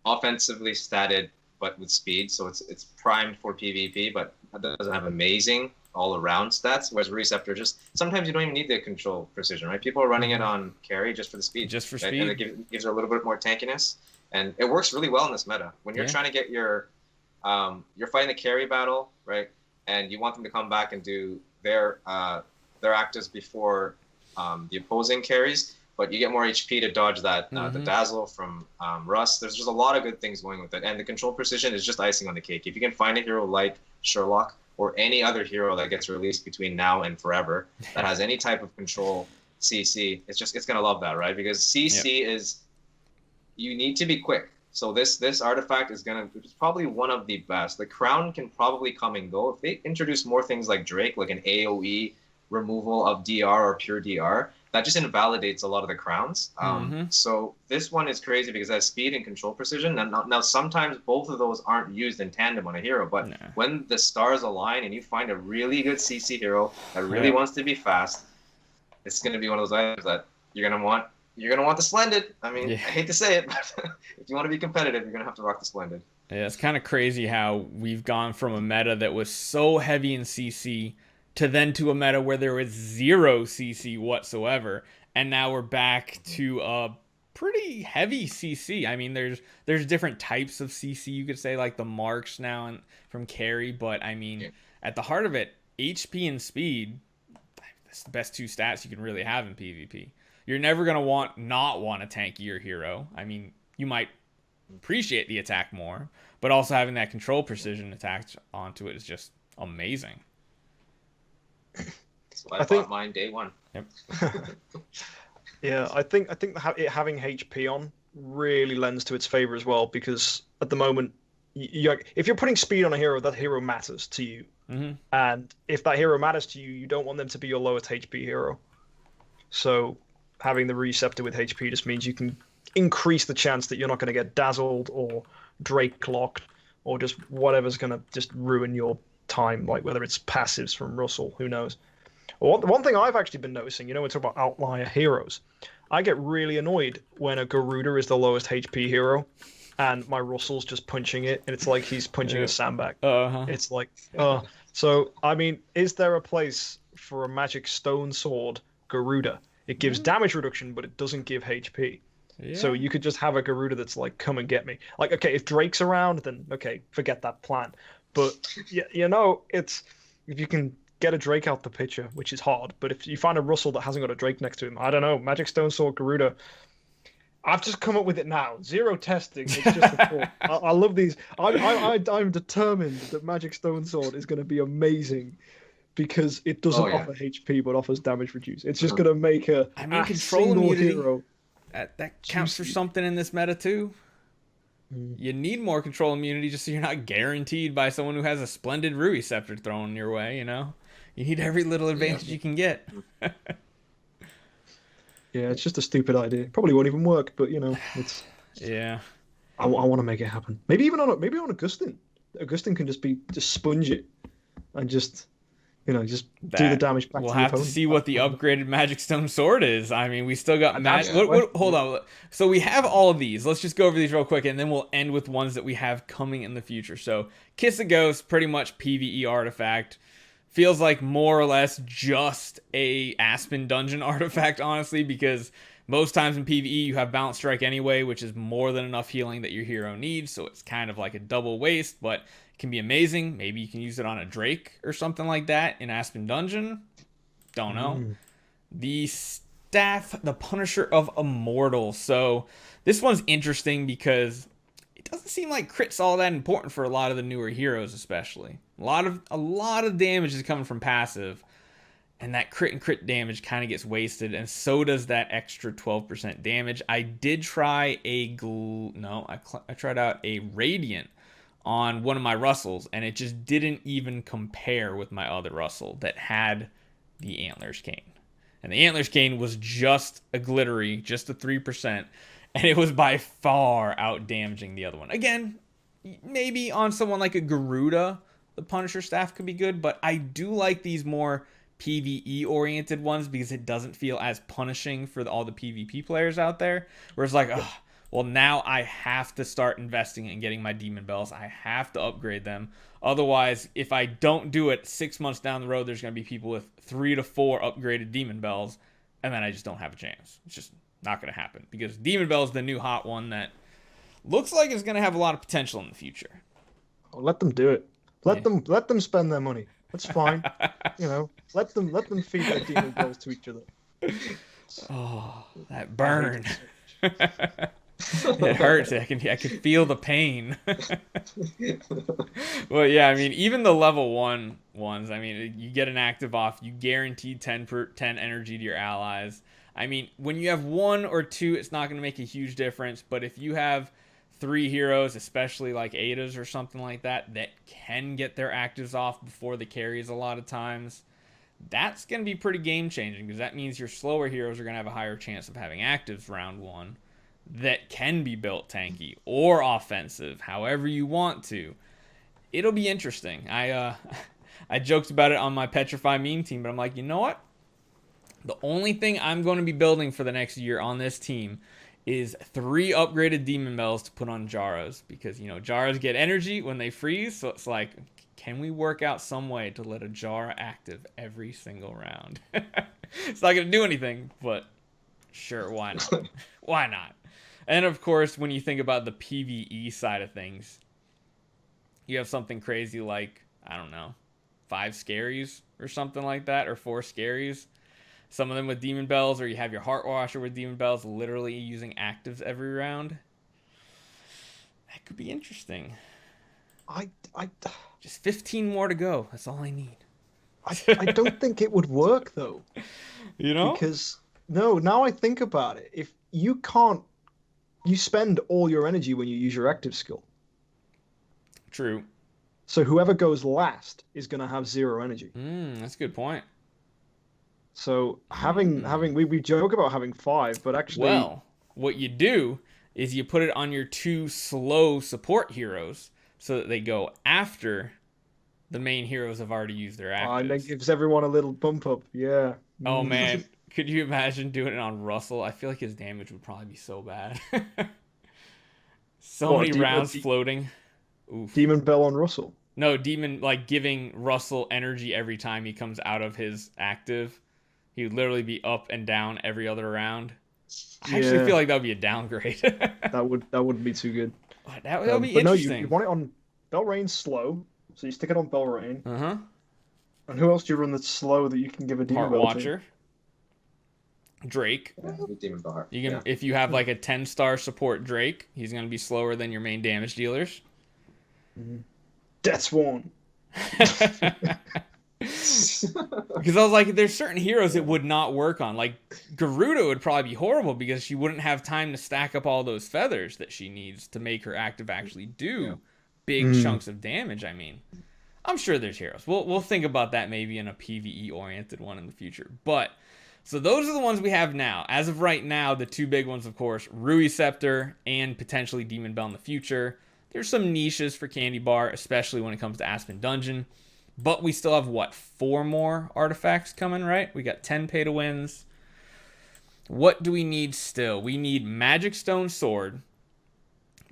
[SPEAKER 3] offensively statted but with speed, so it's primed for PvP, but it doesn't have amazing all-around stats. Whereas Receptor just sometimes you don't even need the control precision, right? People are running it on carry just for the speed,
[SPEAKER 1] just for
[SPEAKER 3] right?
[SPEAKER 1] speed,
[SPEAKER 3] and it gives her a little bit more tankiness, and it works really well in this meta when you're trying to get your you're fighting a carry battle, right? And you want them to come back and do their actives before the opposing carries, but you get more HP to dodge that the dazzle from Russ. There's just a lot of good things going with it, and the control precision is just icing on the cake. If you can find a hero like Sherlock or any other hero that gets released between now and forever that has any type of control CC, it's gonna love that, right? Because CC is, you need to be quick. So this artifact it's probably one of the best. The crown can probably come and go. If they introduce more things like Drake, like an AoE removal of DR or pure DR, that just invalidates a lot of the crowns. So this one is crazy because it has speed and control precision. Now sometimes both of those aren't used in tandem on a hero, but when the stars align and you find a really good CC hero that really wants to be fast, it's going to be one of those items that you're going to want the Splendid. I mean, I hate to say it, but if you want to be competitive, you're going to have to rock the Splendid.
[SPEAKER 1] Yeah, it's kind of crazy how we've gone from a meta that was so heavy in CC to then to a meta where there was zero CC whatsoever, and now we're back to a pretty heavy CC. I mean, there's different types of CC, you could say, like the marks now and from carry, but I mean, at the heart of it, HP and speed, that's the best two stats you can really have in PvP. You're never going to not want a tankier hero. I mean, you might appreciate the attack more, but also having that control precision attached onto it is just amazing.
[SPEAKER 3] That's why I bought mine day one.
[SPEAKER 1] Yep.
[SPEAKER 2] Yeah, I think having HP on really lends to its favor as well, because at the moment, if you're putting speed on a hero, that hero matters to you.
[SPEAKER 1] Mm-hmm.
[SPEAKER 2] And if that hero matters to you, you don't want them to be your lowest HP hero. So having the Receptor with HP just means you can increase the chance that you're not going to get dazzled or Drake locked or just whatever's going to just ruin your time, like whether it's passives from Russell, who knows. Well, one thing I've actually been noticing, we talk about outlier heroes. I get really annoyed when a Garuda is the lowest HP hero and my Russell's just punching it, and it's like he's punching a sandbag.
[SPEAKER 1] Uh-huh.
[SPEAKER 2] It's like, so, I mean, is there a place for a magic stone sword Garuda? It gives damage reduction, but it doesn't give HP. Yeah. So you could just have a Garuda that's like, come and get me. Like, okay, if Drake's around, then okay, forget that plan. But, it's if you can get a Drake out the picture, which is hard, but if you find a Russell that hasn't got a Drake next to him, I don't know, Magic Stone Sword Garuda. I've just come up with it now. Zero testing. It's just a thought. I love these. I'm determined that Magic Stone Sword is going to be amazing because it doesn't offer HP but offers damage reduce. It's just going to make
[SPEAKER 1] control immunity
[SPEAKER 2] hero.
[SPEAKER 1] That counts for something in this meta too. You need more control immunity just so you're not guaranteed by someone who has a splendid Rui Scepter thrown your way, You need every little advantage you can get.
[SPEAKER 2] Yeah, it's just a stupid idea. Probably won't even work, but it's.
[SPEAKER 1] Yeah.
[SPEAKER 2] I want to make it happen. Maybe even on Augustin. Augustin can just sponge it, and just do the damage back to the opponent.
[SPEAKER 1] We'll have to see what the upgraded Magic Stone Sword is. I mean, we still got hold on. So we have all of these. Let's just go over these real quick, and then we'll end with ones that we have coming in the future. So Kiss of Ghost, pretty much PvE artifact. Feels like more or less just a Aspen dungeon artifact, honestly, because most times in PvE you have Balance Strike anyway, which is more than enough healing that your hero needs, so it's kind of like a double waste, but it can be amazing. Maybe you can use it on a Drake or something like that in Aspen Dungeon. Don't know. The Staff, the Punisher of Immortals. So this one's interesting because it doesn't seem like crit's all that important for a lot of the newer heroes, especially. A lot of damage is coming from passive, and that crit and crit damage kind of gets wasted, and so does that extra 12% damage. I did try I tried out a Radiant on one of my Russells, and it just didn't even compare with my other Russell that had the Antlers Cane. And the Antlers Cane was just a glittery, just a 3%, and it was by far out damaging the other one. Again, maybe on someone like a Garuda, the Punisher staff could be good, but I do like these more PvE oriented ones because it doesn't feel as punishing for all the PvP players out there. Whereas well, now I have to start investing in getting my Demon Bells. I have to upgrade them. Otherwise, if I don't do it 6 months down the road, there's going to be people with 3 to 4 upgraded Demon Bells, and then I just don't have a chance. It's just not going to happen because Demon Bell is the new hot one that looks like it's going to have a lot of potential in the future.
[SPEAKER 2] Well, let them do it. Let them spend their money. That's fine. Let them feed their Demon Bells to each other.
[SPEAKER 1] Oh, that burn. It hurts. I can feel the pain. Well, yeah, I mean, even the level 1 ones, I mean, you get an active off, you guaranteed 10 energy to your allies. I mean, when you have 1 or 2, it's not going to make a huge difference, but if you have 3 heroes, especially like Ada's or something like that can get their actives off before the carries a lot of times, that's going to be pretty game-changing because that means your slower heroes are going to have a higher chance of having actives round 1 that can be built tanky or offensive, however you want to. It'll be interesting. I joked about it on my Petrify meme team, but I'm like, you know what? The only thing I'm going to be building for the next year on this team is 3 upgraded Demon Bells to put on Jaras, because Jaras get energy when they freeze, so it's like, can we work out some way to let a Jara active every single round? It's not going to do anything, but sure, why not? Why not? And of course, when you think about the PvE side of things, you have something crazy like, I don't know, 5 scaries or something like that, or 4 scaries. Some of them with demon bells, or you have your heart washer with demon bells, literally using actives every round. That could be interesting.
[SPEAKER 2] I
[SPEAKER 1] Just 15 more to go. That's all I need.
[SPEAKER 2] I don't think it would work though.
[SPEAKER 1] You know?
[SPEAKER 2] Because no, now I think about it. If you can't, you spend all your energy when you use your active skill.
[SPEAKER 1] True.
[SPEAKER 2] So whoever goes last is going to have 0 energy.
[SPEAKER 1] That's a good point.
[SPEAKER 2] So we joke about having 5, but actually,
[SPEAKER 1] Well, what you do is you put it on your 2 slow support heroes so that they go after the main heroes have already used their
[SPEAKER 2] and that
[SPEAKER 1] actives.
[SPEAKER 2] gives everyone a little bump up. Yeah.
[SPEAKER 1] Oh man, could you imagine doing it on Russell? I feel like his damage would probably be so bad. So many rounds floating. Oof.
[SPEAKER 2] Demon Bell on Russell.
[SPEAKER 1] No, Demon, like giving Russell energy every time he comes out of his active. He would literally be up and down every other round. I actually feel like that would be a downgrade.
[SPEAKER 2] that wouldn't be too good.
[SPEAKER 1] That would be
[SPEAKER 2] but
[SPEAKER 1] interesting.
[SPEAKER 2] No, you want it on Belrain slow, so you stick it on Belrain.
[SPEAKER 1] Uh-huh.
[SPEAKER 2] And who else do you run that's slow that you can give a Demon
[SPEAKER 1] Heart
[SPEAKER 2] Bell
[SPEAKER 1] Watcher.
[SPEAKER 2] to?
[SPEAKER 1] Drake.
[SPEAKER 3] Yeah, Demon Bell.
[SPEAKER 1] You can if you have like a 10-star support Drake, he's gonna be slower than your main damage dealers.
[SPEAKER 2] Death Sworn.
[SPEAKER 1] Because I was like, there's certain heroes it would not work on. Like Garuda would probably be horrible because she wouldn't have time to stack up all those feathers that she needs to make her active actually do big chunks of damage. I mean, I'm sure there's heroes. We'll think about that maybe in a PvE oriented one in the future. But so those are the ones we have now. As of right now, the 2 big ones, of course, Rui Scepter and potentially Demon Bell in the future. There's some niches for Candy Bar, especially when it comes to Aspen Dungeon. But we still have, 4 more artifacts coming, right? We got 10 pay-to-wins. What do we need still? We need Magic Stone Sword.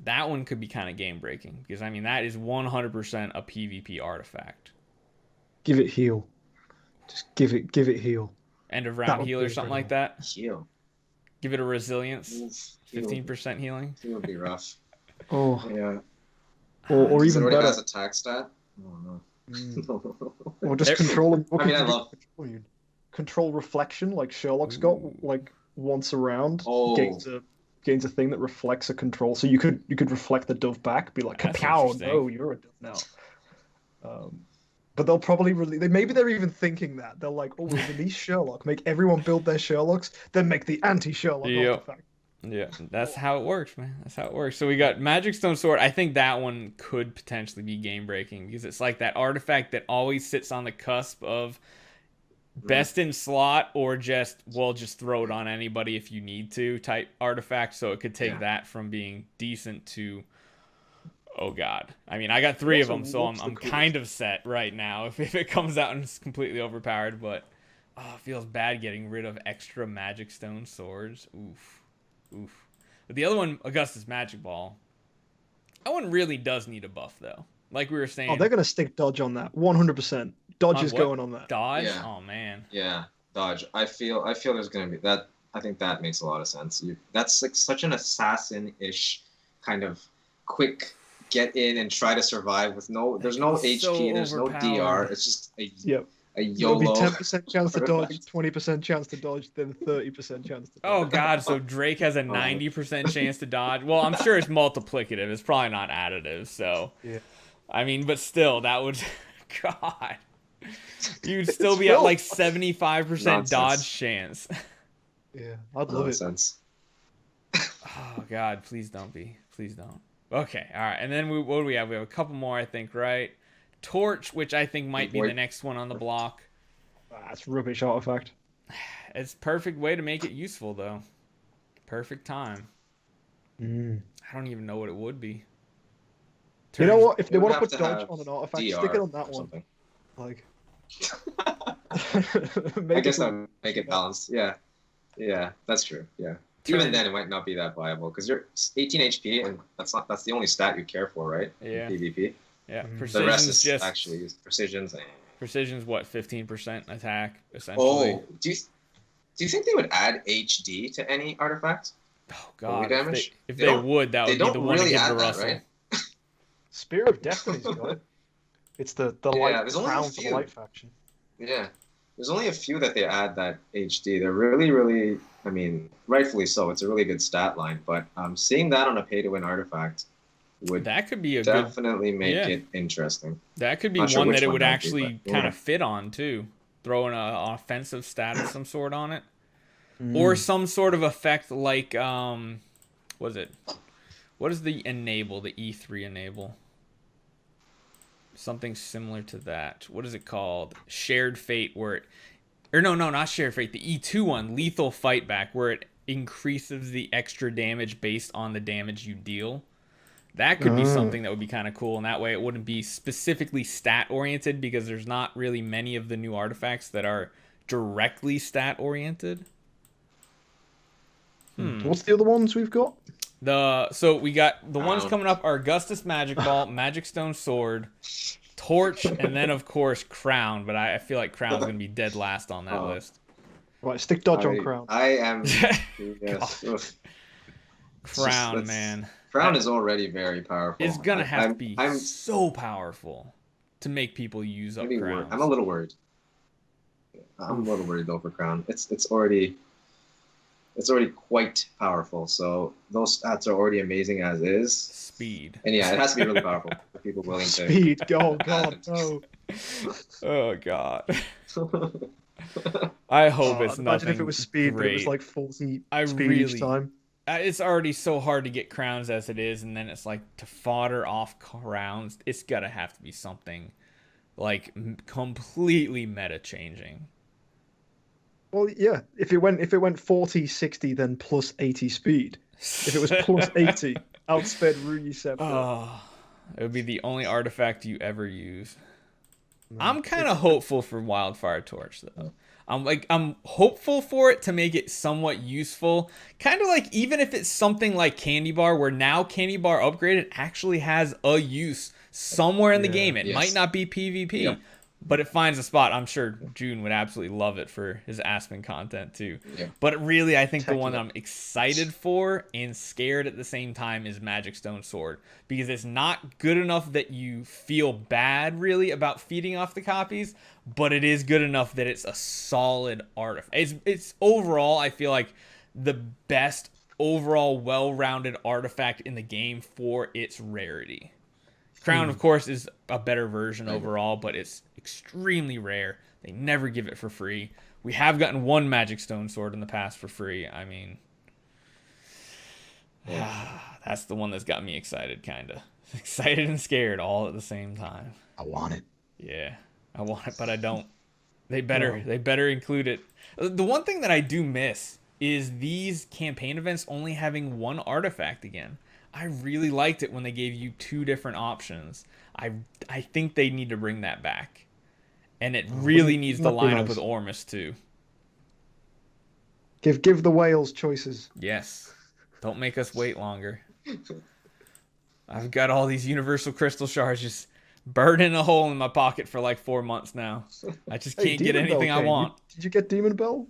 [SPEAKER 1] That one could be kind of game-breaking. Because, I mean, that is 100% a PvP artifact.
[SPEAKER 2] Give it heal. Just give it heal.
[SPEAKER 1] End of round heal or something like that?
[SPEAKER 3] Heal.
[SPEAKER 1] Give it a resilience. 15% healing.
[SPEAKER 3] It would be rough.
[SPEAKER 2] Oh.
[SPEAKER 3] Yeah.
[SPEAKER 2] Or even better.
[SPEAKER 3] It already has attack stat? Oh, no.
[SPEAKER 2] Or just control.
[SPEAKER 3] I mean, I love
[SPEAKER 2] control reflection, like Sherlock's got, like once a round.
[SPEAKER 3] Oh.
[SPEAKER 2] Gains a thing that reflects a control. So you could reflect the dove back, be like, "Kapow! No, you're a dove now." But they'll probably maybe they're even thinking that they're like, "Oh, we'll release Sherlock, make everyone build their Sherlocks, then make the anti-Sherlock artifact."
[SPEAKER 1] Yeah, that's how it works, man. That's how it works. So we got Magic Stone Sword. I think that one could potentially be game breaking because it's like that artifact that always sits on the cusp of best in slot or just throw it on anybody if you need to type artifact. So it could take that from being decent to, oh god. I mean, I got 3 of them, so I'm kind of set right now if it comes out and it's completely overpowered. But it feels bad getting rid of extra Magic Stone Swords. Oof. But the other one, Augustus Magic Ball, that one really does need a buff, though. Like we were saying.
[SPEAKER 2] Oh, they're going to stick dodge on that. 100%. Dodge is going on that.
[SPEAKER 1] Dodge?
[SPEAKER 3] Yeah.
[SPEAKER 1] Oh, man.
[SPEAKER 3] Yeah, dodge. I feel there's going to be that. I think that makes a lot of sense. That's like such an assassin-ish kind of quick get in and try to survive with there's no HP, there's no DR. It's just a YOLO.
[SPEAKER 2] It'll be 10% chance to dodge, 20% chance to dodge, then 30% chance to dodge.
[SPEAKER 1] Oh, God. So Drake has a 90% chance to dodge. Well, I'm sure it's multiplicative. It's probably not additive. So, I mean, but still, that would... God. You'd still be at like 75% dodge chance.
[SPEAKER 2] Yeah, I'd love it.
[SPEAKER 3] Nonsense.
[SPEAKER 1] Oh, God. Please don't be. Please don't. Okay. All right. And then what do we have? We have a couple more, I think, right? Torch, which I think might be the next one on the block.
[SPEAKER 2] That's rubbish artifact.
[SPEAKER 1] It's perfect way to make it useful, though. Perfect time. I don't even know what it would be.
[SPEAKER 2] You know what? If they want to put dodge on an artifact, stick it on that one.
[SPEAKER 3] Something.
[SPEAKER 2] Like,
[SPEAKER 3] I guess that would make it balanced. Yeah, that's true. Yeah. Even then, it might not be that viable because you're 18 HP, and that's the only stat you care for, right?
[SPEAKER 1] Yeah.
[SPEAKER 3] In PvP.
[SPEAKER 1] Yeah.
[SPEAKER 3] The rest is just actually precision's.
[SPEAKER 1] Precision's what, 15% attack essentially.
[SPEAKER 3] Oh, do you think they would add HD to any artifact?
[SPEAKER 1] Oh God! If
[SPEAKER 3] they
[SPEAKER 1] would, that would be the one to give to Russell.
[SPEAKER 3] Right?
[SPEAKER 2] Spear of Destiny's got it. It's the
[SPEAKER 3] Yeah,
[SPEAKER 2] light
[SPEAKER 3] there's only a
[SPEAKER 2] crown for the
[SPEAKER 3] few.
[SPEAKER 2] light faction.
[SPEAKER 3] Yeah, there's only a few that they add that HD. They're really, really, I mean, rightfully so. It's a really good stat line, but seeing that on a pay-to-win artifact would
[SPEAKER 1] That could be a good,
[SPEAKER 3] definitely make
[SPEAKER 1] yeah.
[SPEAKER 3] it interesting.
[SPEAKER 1] That could be
[SPEAKER 3] Not sure
[SPEAKER 1] one that
[SPEAKER 3] which
[SPEAKER 1] it
[SPEAKER 3] one
[SPEAKER 1] would
[SPEAKER 3] that would be, but
[SPEAKER 1] actually kind
[SPEAKER 3] yeah.
[SPEAKER 1] of fit on too. Throwing an offensive stat of some sort on it, or
[SPEAKER 2] Mm.
[SPEAKER 1] some sort of effect like what is it? What is the enable? The E3 enable? Something similar to that. What is it called? Shared Fate, where it, or no, not Shared Fate. The E2 one, Lethal Fight Back, where it increases the extra damage based on the damage you deal. That could be
[SPEAKER 2] Oh.
[SPEAKER 1] something that would be kind of cool, and that way it wouldn't be specifically stat oriented because there's not really many of the new artifacts that are directly stat oriented.
[SPEAKER 2] What's the other ones we've got?
[SPEAKER 1] So we got the ones
[SPEAKER 3] Crown.
[SPEAKER 1] coming up are Augustus Magic Ball, Magic Stone Sword, Torch, and then of course Crown. But I feel like Crown's gonna be dead last on that
[SPEAKER 3] Oh.
[SPEAKER 1] list.
[SPEAKER 2] Right, stick dodge on crown.
[SPEAKER 3] I am. Yes. Oof.
[SPEAKER 1] Crown,
[SPEAKER 3] Let's-
[SPEAKER 1] man,
[SPEAKER 3] Crown is already very powerful.
[SPEAKER 1] it's gonna have to
[SPEAKER 3] I'm-
[SPEAKER 1] be
[SPEAKER 3] I'm
[SPEAKER 1] so powerful to make people use up
[SPEAKER 3] maybe
[SPEAKER 1] crowns.
[SPEAKER 3] I'm a little worried. I'm a little worried though for Crown. It's already quite powerful. So those stats are already amazing as is.
[SPEAKER 1] Speed.
[SPEAKER 3] And yeah, it has to be really powerful for people willing to.
[SPEAKER 2] Speed. Oh god, no.
[SPEAKER 1] Oh god. I hope it's
[SPEAKER 2] Imagine
[SPEAKER 1] nothing
[SPEAKER 2] if it was speed, but it was
[SPEAKER 1] great.
[SPEAKER 2] like 40
[SPEAKER 1] I
[SPEAKER 2] speed
[SPEAKER 1] really-
[SPEAKER 2] each time.
[SPEAKER 1] It's already so hard to get crowns as it is, and then it's like to fodder off crowns. It's gotta have to be something like completely meta changing.
[SPEAKER 2] Well, yeah. If it went 40, 60, then plus 80 speed. If it was plus 80, outsped Rune Scepter.
[SPEAKER 1] Oh, it would be the only artifact you ever use. I'm kind of hopeful for Wildfire Torch though. I'm hopeful for it to make it somewhat useful. Kind of like even if it's something like Candy Bar, where now Candy Bar upgraded actually has a use somewhere in the
[SPEAKER 2] Yeah.
[SPEAKER 1] game. It
[SPEAKER 3] Yes.
[SPEAKER 1] might not be PvP,
[SPEAKER 3] Yeah.
[SPEAKER 1] but it finds a spot. I'm sure June would absolutely love it for his Aspen content too.
[SPEAKER 3] Yeah.
[SPEAKER 1] But really, I think the one that
[SPEAKER 2] Spectacular.
[SPEAKER 1] I'm excited for and scared at the same time is Magic Stone Sword, because it's not good enough that you feel bad really about feeding off the copies, but it is good enough that it's a solid artifact. It's overall, I feel like the best overall well-rounded artifact in the game for its rarity. Crown, of course, is a better version overall, but it's extremely rare. They never give it for free. We have gotten one Magic Stone Sword in the past for free. I mean, that's the one that's got me excited, kind of. Excited and scared all at the same time.
[SPEAKER 2] I want it.
[SPEAKER 1] Yeah, I want it, but I don't. They better include it. The one thing that I do miss is these campaign events only having one artifact again. I really liked it when they gave you two different options. I think they need to bring that back. And it really needs to
[SPEAKER 2] that'd be
[SPEAKER 1] line up
[SPEAKER 2] nice.
[SPEAKER 1] with Ormus too.
[SPEAKER 2] Give the whales choices.
[SPEAKER 1] Yes. Don't make us wait longer. I've got all these universal crystal shards just burning a hole in my pocket for like 4 months now. I just
[SPEAKER 2] Hey,
[SPEAKER 1] can't get
[SPEAKER 2] Demon Bell
[SPEAKER 1] anything I
[SPEAKER 2] came.
[SPEAKER 1] want.
[SPEAKER 2] Did you get Demon Bell?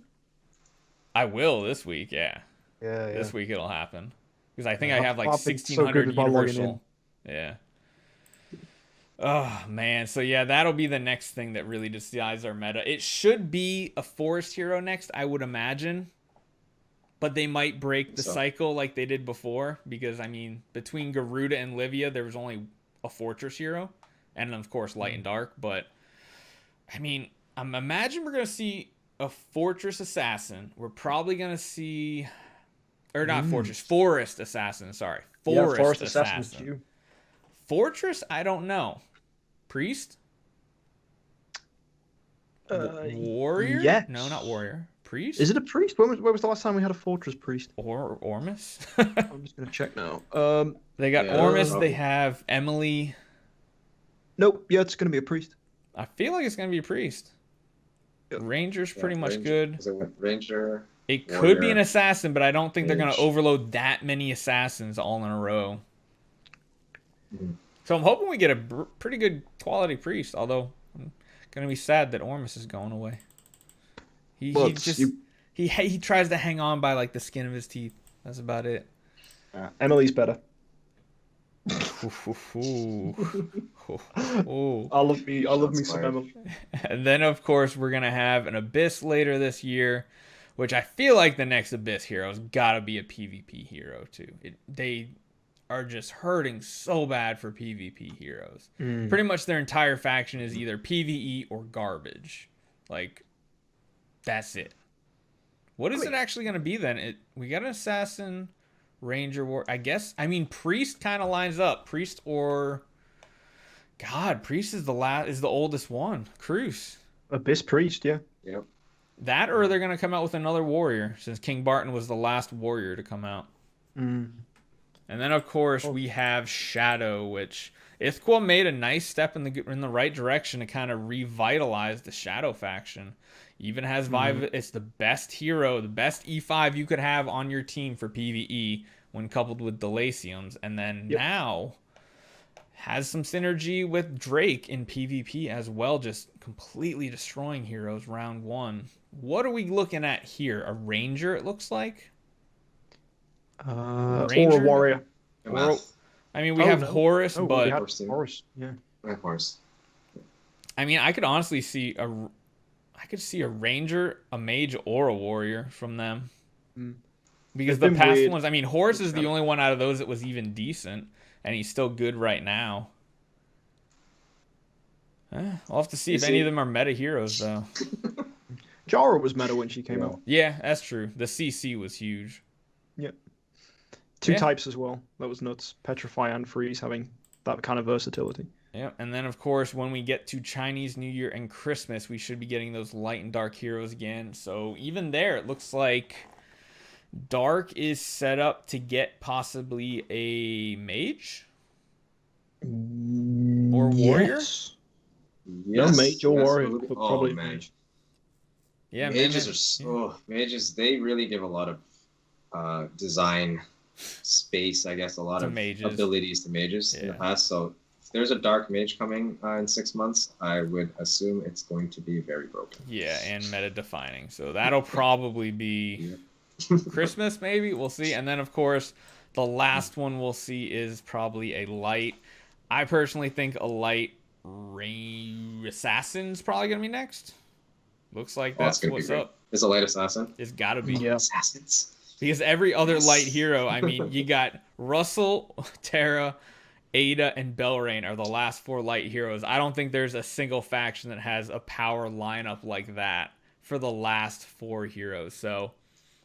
[SPEAKER 1] I will this week, yeah.
[SPEAKER 2] Yeah, yeah.
[SPEAKER 1] This week it'll happen. Because I think
[SPEAKER 2] Yeah,
[SPEAKER 1] I have like
[SPEAKER 2] I've been so good
[SPEAKER 1] 1,600
[SPEAKER 2] with my logging
[SPEAKER 1] universal. Yeah. Oh, man. So, yeah, that'll be the next thing that really decides our meta. It should be a forest hero next, I would imagine. But they might break the cycle like they did before. Because, I mean, between Garuda and Livia, there was only a fortress hero. And, of course, light and dark. But, I mean, I imagine we're going to see a fortress assassin. We're probably going to see... Or not fortress, forest assassin, sorry. Forest
[SPEAKER 2] Assassin's
[SPEAKER 1] assassin.
[SPEAKER 2] due.
[SPEAKER 1] Fortress, I don't know. Priest? Warrior?
[SPEAKER 2] yes.
[SPEAKER 1] No, not warrior. Priest?
[SPEAKER 2] Is it a priest? When was the last time we had a fortress priest?
[SPEAKER 1] Or Ormus?
[SPEAKER 2] I'm just gonna check now.
[SPEAKER 1] They got
[SPEAKER 3] Yeah,
[SPEAKER 1] Ormus,
[SPEAKER 3] probably.
[SPEAKER 1] they have Emily.
[SPEAKER 2] Nope. Yeah, it's gonna be a priest.
[SPEAKER 1] I feel like it's going to be a priest.
[SPEAKER 2] Yep.
[SPEAKER 1] Ranger's pretty much
[SPEAKER 3] Ranger-
[SPEAKER 1] good.
[SPEAKER 3] is it Ranger.
[SPEAKER 1] It could be an
[SPEAKER 3] Warrior.
[SPEAKER 1] assassin, but I don't think they're going to
[SPEAKER 3] Mage.
[SPEAKER 1] overload that many assassins all in a row.
[SPEAKER 3] Mhm.
[SPEAKER 1] So I'm hoping we get a pretty good quality priest, although I'm going to be sad that Ormus is going away. He tries to hang on by like the skin of his teeth. That's about it.
[SPEAKER 2] Emily's better. I love me
[SPEAKER 3] Shots
[SPEAKER 2] some
[SPEAKER 3] fired.
[SPEAKER 2] Emily.
[SPEAKER 1] And then, of course, we're going to have an Abyss later this year, which I feel like the next Abyss hero's got to be a PvP hero, too. They are just hurting so bad for PvP heroes. Pretty much their entire faction is either PvE or garbage. Like, that's it. What is it actually going to be then? We got an Assassin, Ranger, War. I guess, I mean, Priest kind of lines up. Priest or... God, Priest is the oldest one. Cruz.
[SPEAKER 2] Abyss Priest, yeah.
[SPEAKER 3] Yep.
[SPEAKER 1] That or they're going to come out with another warrior, since King Barton was the last warrior to come out. And then, of course, we have Shadow, which Ithquil made a nice step in the right direction to kind of revitalize the Shadow faction. Even has it's the best hero, the best E5 you could have on your team for PvE when coupled with Delaciums. And then now has some synergy with Drake in PvP as well, just completely destroying heroes round one. What are we looking at here? A Ranger, it looks like?
[SPEAKER 2] Or a warrior.
[SPEAKER 1] I mean, we have Horus, but
[SPEAKER 2] we had Horus. Yeah,
[SPEAKER 3] Horus.
[SPEAKER 1] I mean, I could honestly see a Ranger, a Mage, or a Warrior from them. Because the past ones, I mean, Horus is the only one out of those that was even decent, and he's still good right now. I'll have to see if any of them are meta heroes, though.
[SPEAKER 2] Jara was meta when she came out.
[SPEAKER 1] Yeah, that's true. The CC was huge.
[SPEAKER 2] Yep. Two types as well. That was nuts. Petrify and Freeze having that kind of versatility.
[SPEAKER 1] Yeah, and then, of course, when we get to Chinese New Year and Christmas, we should be getting those light and dark heroes again. So even there, it looks like Dark is set up to get possibly a Mage? Or Warrior?
[SPEAKER 2] Yes. No Mage or Warrior, but probably Mage.
[SPEAKER 1] Yeah,
[SPEAKER 3] mages, they really give a lot of design space, I guess, a lot of abilities to mages in the past. So if there's a dark mage coming in 6 months, I would assume it's going to be very broken.
[SPEAKER 1] Yeah, and meta defining. So that'll probably be Christmas, maybe. We'll see. And then, of course, the last one we'll see is probably a light. I personally think a light Assassin's probably going to be next. Looks like that's what's up.
[SPEAKER 3] It's a light assassin.
[SPEAKER 1] It's got to be.
[SPEAKER 2] Yeah.
[SPEAKER 3] Assassins.
[SPEAKER 1] Because every other light hero, I mean, you got Russell, Terra, Ada, and Belrain are the last 4 light heroes. I don't think there's a single faction that has a power lineup like that for the last 4 heroes. So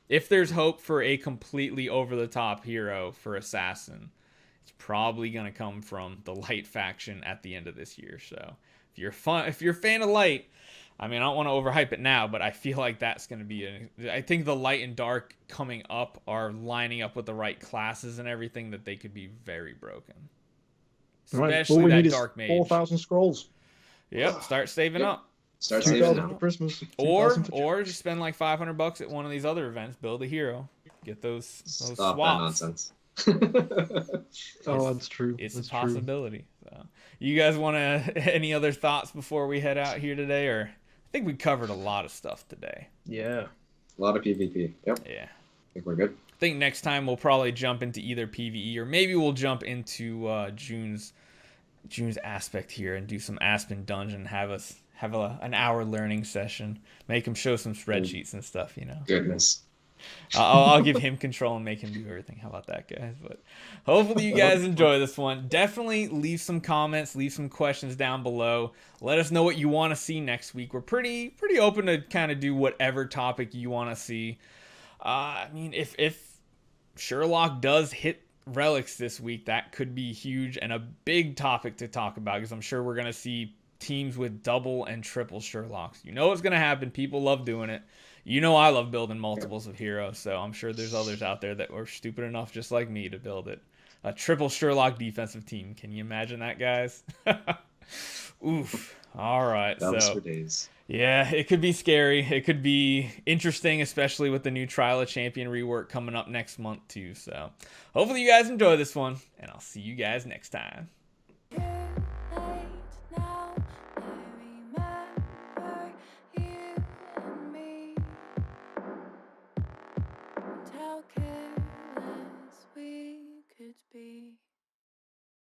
[SPEAKER 1] if there's hope for a completely over-the-top hero for Assassin, it's probably going to come from the light faction at the end of this year. So if you're a fan of light, I mean, I don't want to overhype it now, but I feel like that's going to be I think the light and dark coming up are lining up with the right classes and everything that they could be very broken. Especially that dark mage.
[SPEAKER 2] 4,000 scrolls.
[SPEAKER 1] Yep, start saving up.
[SPEAKER 3] Start saving up.
[SPEAKER 2] For Christmas.
[SPEAKER 1] Or just spend like $500 at one of these other events, build a hero, get those
[SPEAKER 3] Stop
[SPEAKER 1] swaps.
[SPEAKER 3] that nonsense.
[SPEAKER 2] Oh, that's true.
[SPEAKER 1] It's a possibility. So, you guys want any other thoughts before we head out here today, or? I think we covered a lot of stuff today.
[SPEAKER 2] Yeah.
[SPEAKER 3] A lot of PvP. Yep.
[SPEAKER 1] Yeah.
[SPEAKER 3] I think we're good.
[SPEAKER 1] I think next time we'll probably jump into either PvE or maybe we'll jump into June's aspect here and do some Aspen Dungeon. Have an hour learning session. Make him show some spreadsheets and stuff.
[SPEAKER 3] Goodness.
[SPEAKER 1] I'll give him control and make him do everything. How about that, guys? But hopefully you guys enjoy this one. Definitely leave some comments, leave some questions down below. Let us know what you want to see next week. We're pretty open to kind of do whatever topic you want to see. I mean, if Sherlock does hit relics this week, that could be huge and a big topic to talk about, because I'm sure we're going to see teams with double and triple Sherlocks. You know what's going to happen. People love doing it. You know I love building multiples of heroes, so I'm sure there's others out there that were stupid enough just like me to build it. A triple Sherlock defensive team. Can you imagine that, guys? Oof. All right.
[SPEAKER 3] That was for days.
[SPEAKER 1] Yeah, it could be scary. It could be interesting, especially with the new Trial of Champion rework coming up next month too. So hopefully you guys enjoy this one, and I'll see you guys next time.